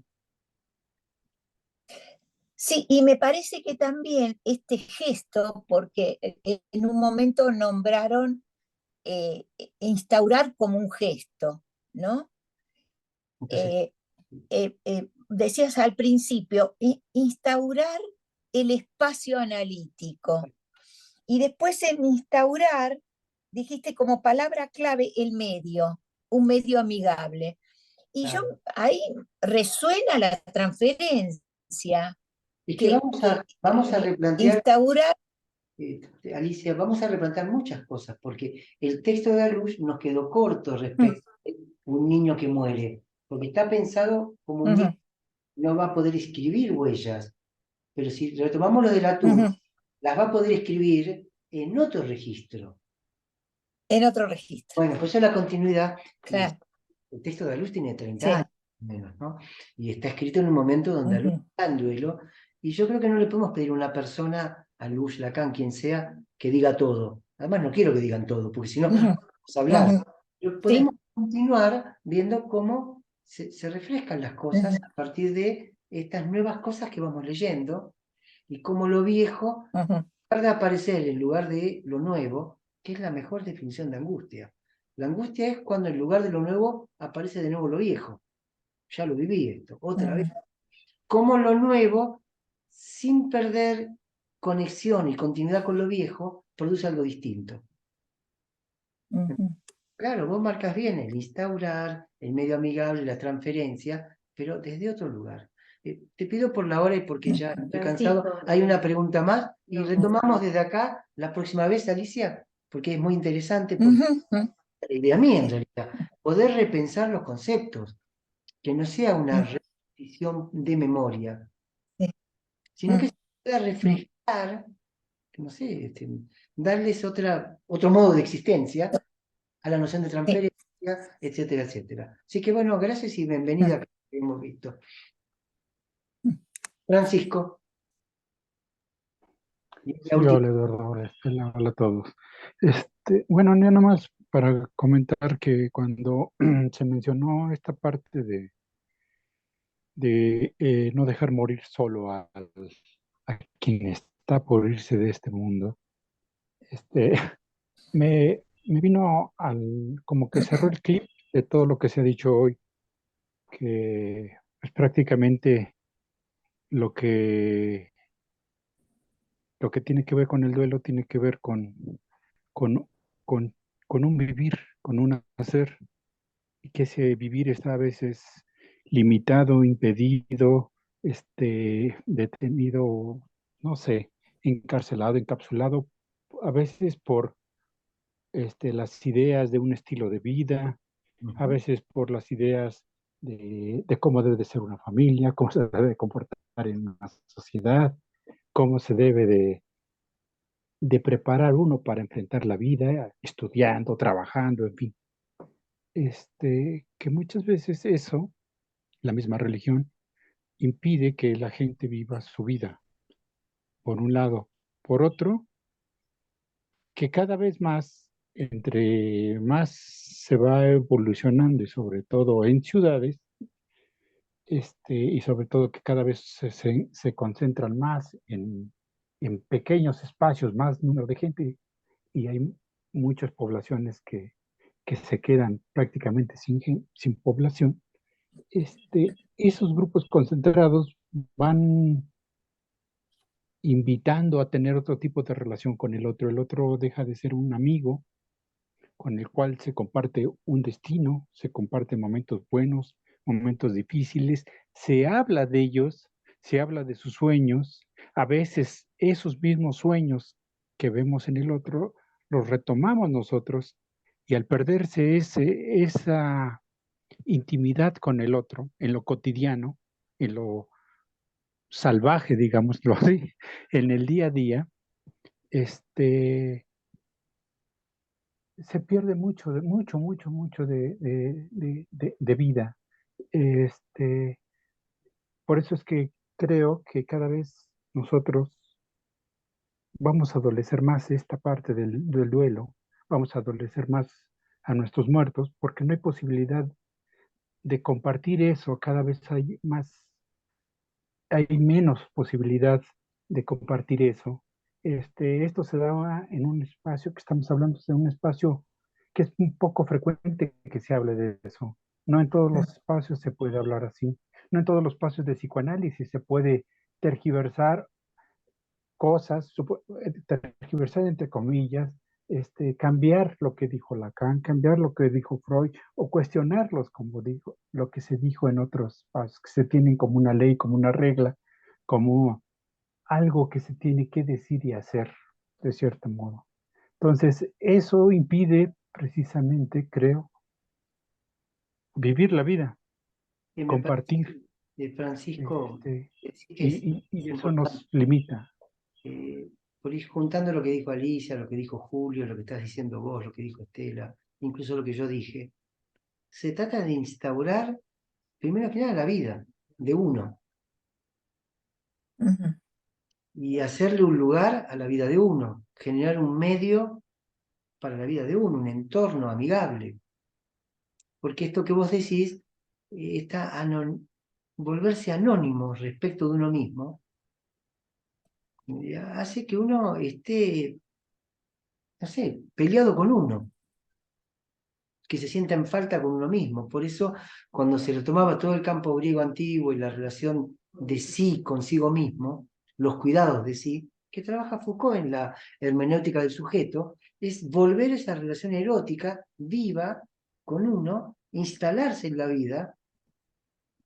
Sí, y me parece que también este gesto, porque en un momento nombraron instaurar como un gesto, ¿no? Entonces, Eh, Decías al principio, instaurar el espacio analítico. Y después en instaurar, dijiste como palabra clave el medio, un medio amigable. Y yo claro. ahí resuena la transferencia, Es que que vamos a replantear, instaurar. Alicia, vamos a replantear muchas cosas, porque el texto de Alush nos quedó corto Mm, respecto a un niño que muere, porque está pensado como un niño ujú, que no va a poder escribir huellas, pero si retomamos lo de la tumba, ujú, las va a poder escribir en otro registro. en otro registro, Bueno, pues eso es la continuidad, y claro, el texto de Alush tiene 30 sí. años menos, ¿no? Y está escrito en un momento donde Alush Ujú, está en duelo, y yo creo que no le podemos pedir a una persona, Alush, Lacan, quien sea, que diga todo. Además, no quiero que digan todo, porque si no, ujú, vamos a hablar. ujú, Pero sí. podemos continuar viendo cómo se refrescan las cosas Ujú, a partir de estas nuevas cosas que vamos leyendo y cómo lo viejo ujú, de aparecer en lugar de lo nuevo, que es la mejor definición de angustia. La angustia es cuando en lugar de lo nuevo aparece de nuevo lo viejo. Ya lo viví esto, otra vez. ujú, Como lo nuevo, sin perder conexión y continuidad con lo viejo, produce algo distinto. ujú. Claro, vos marcas bien el instaurar, el medio amigable, la transferencia, pero desde otro lugar. Te pido por la hora y porque ya estoy cansado. Francisco, Hay una pregunta más y no, retomamos desde acá la próxima vez, Alicia, porque es muy interesante, porque Ujú, ujú, es la idea mía en realidad, poder repensar los conceptos, que no sea una ujú, repetición de memoria, sí, sino que ujú, se pueda ujú, refrescar, no sé, darles otro modo de existencia a la noción de sí, transferencia, etcétera, etcétera. Así que bueno, gracias y bienvenida ujú, a lo que hemos visto. ujú. Francisco, y la Sí, última. hola Eduardo, hola Estela, hola a todos. Bueno, ya nomás para comentar que cuando se mencionó esta parte de no dejar morir solo a quien está por irse de este mundo, este, me vino como que cerró el clip de todo lo que se ha dicho hoy, que es prácticamente lo que, lo que tiene que ver con el duelo, tiene que ver con, con, con un vivir, con un hacer, y que ese vivir está a veces limitado, impedido, detenido, no sé, encarcelado, encapsulado, a veces por las ideas de un estilo de vida, a Ujú. veces por las ideas de cómo debe de ser una familia, cómo se debe de comportar en una sociedad, cómo se debe de preparar uno para enfrentar la vida, estudiando, trabajando, en fin. Que muchas veces eso, la misma religión, impide que la gente viva su vida, por un lado. Por otro, que cada vez más, entre más se va evolucionando y sobre todo en ciudades, y sobre todo que cada vez se concentran más en pequeños espacios, más número de gente, y hay muchas poblaciones que se quedan prácticamente sin población, esos grupos concentrados van invitando a tener otro tipo de relación con el otro. El otro deja de ser un amigo con el cual se comparte un destino, se comparten momentos buenos, momentos difíciles, se habla de ellos, se habla de sus sueños. A veces esos mismos sueños que vemos en el otro los retomamos nosotros, y al perderse esa intimidad con el otro en lo cotidiano, en lo salvaje, digámoslo así, en el día a día, se pierde mucho de vida. Este, por eso es que creo que cada vez nosotros vamos a adolecer más esta parte del duelo, vamos a adolecer más a nuestros muertos, porque no hay posibilidad de compartir eso. Cada vez hay menos posibilidad de compartir eso. Esto se daba en un espacio que estamos hablando, de un espacio que es un poco frecuente que se hable de eso. No en todos los espacios se puede hablar así. No en todos los espacios de psicoanálisis se puede tergiversar cosas, tergiversar entre comillas, cambiar lo que dijo Lacan, cambiar lo que dijo Freud, o cuestionarlos, como dijo, lo que se dijo en otros espacios, que se tienen como una ley, como una regla, como algo que se tiene que decir y hacer, de cierto modo. Entonces, eso impide precisamente, creo, vivir la vida, Y me parece, compartir, Francisco, sí que y es eso importante. nos limita. Por ir juntando lo que dijo Alicia, lo que dijo Julio, lo que estás diciendo vos, lo que dijo Estela, incluso lo que yo dije, se trata de instaurar, primero que nada, la vida de uno Ujú. y hacerle un lugar a la vida de uno, generar un medio para la vida de uno, un entorno amigable. Porque esto que vos decís, volverse anónimo respecto de uno mismo, hace que uno esté, no sé, peleado con uno, que se sienta en falta con uno mismo. Por eso, cuando se retomaba todo el campo griego antiguo y la relación de sí consigo mismo, los cuidados de sí, que trabaja Foucault en la hermenéutica del sujeto, es volver esa relación erótica viva con uno, instalarse en la vida.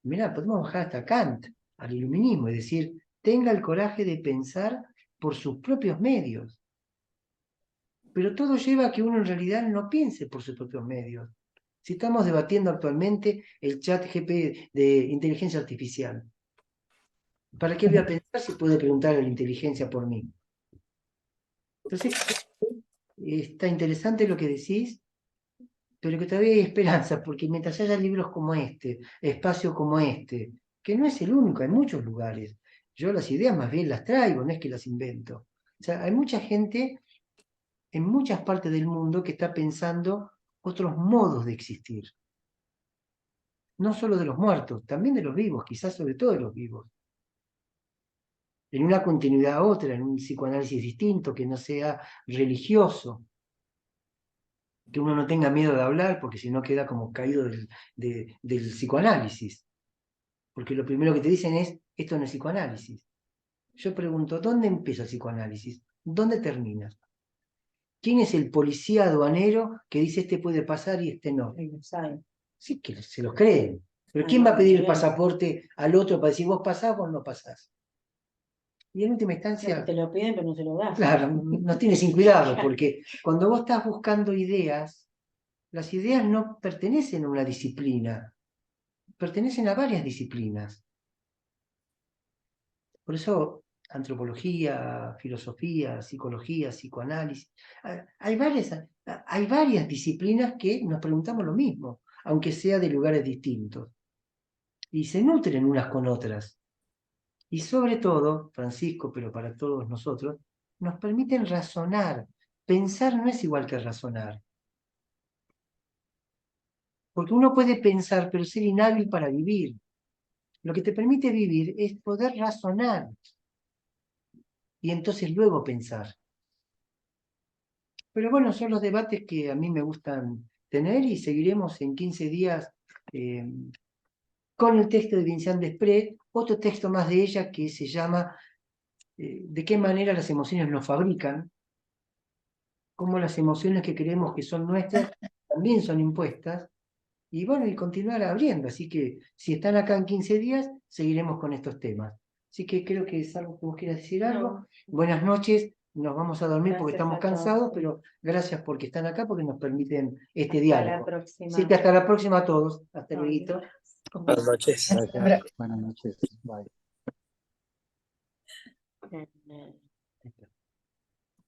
Mirá, podemos bajar hasta Kant, al iluminismo, es decir, tenga el coraje de pensar por sus propios medios. Pero todo lleva a que uno en realidad no piense por sus propios medios. Si estamos debatiendo actualmente el chat GP de inteligencia artificial, ¿para qué voy a pensar si puedo preguntarle a la inteligencia por mí? Entonces, está interesante lo que decís, pero que todavía hay esperanza, porque mientras haya libros como este, espacios como este, que no es el único, hay muchos lugares. Yo las ideas más bien las traigo, no es que las invento. O sea, hay mucha gente en muchas partes del mundo que está pensando otros modos de existir. No solo de los muertos, también de los vivos, quizás sobre todo de los vivos. En una continuidad a otra, en un psicoanálisis distinto, que no sea religioso, que uno no tenga miedo de hablar, porque si no queda como caído del psicoanálisis. Porque lo primero que te dicen es, esto no es psicoanálisis. Yo pregunto, ¿dónde empieza el psicoanálisis? ¿Dónde termina? ¿Quién es el policía aduanero que dice este puede pasar y este no? Sí, que se los creen. Pero ¿quién va a pedir el pasaporte al otro para decir vos pasás, vos no pasás? Y en última instancia... Te lo piden, pero no se lo das. Claro, nos tiene sin cuidado, porque cuando vos estás buscando ideas, las ideas no pertenecen a una disciplina, pertenecen a varias disciplinas. Por eso, antropología, filosofía, psicología, psicoanálisis, hay varias disciplinas que nos preguntamos lo mismo, aunque sea de lugares distintos, y se nutren unas con otras. Y sobre todo, Francisco, pero para todos nosotros, nos permiten razonar. Pensar no es igual que razonar. Porque uno puede pensar, pero ser inhábil para vivir. Lo que te permite vivir es poder razonar y entonces luego pensar. Pero bueno, son los debates que a mí me gustan tener y seguiremos en 15 días con el texto de Vincent Desprez, otro texto más de ella que se llama ¿de qué manera las emociones nos fabrican? Cómo las emociones que creemos que son nuestras también son impuestas. Y bueno, y continuar abriendo. Así que si están acá en 15 días, seguiremos con estos temas. Así que creo que es algo que vos quieras decir algo. No. Buenas noches, nos vamos a dormir porque Gracias estamos a todos. cansados, pero gracias porque están acá, porque nos permiten este Hasta la diálogo. próxima. Así que hasta la próxima a todos. Hasta luego. Buenas noches. Gracias. Buenas noches. Bye. Eh,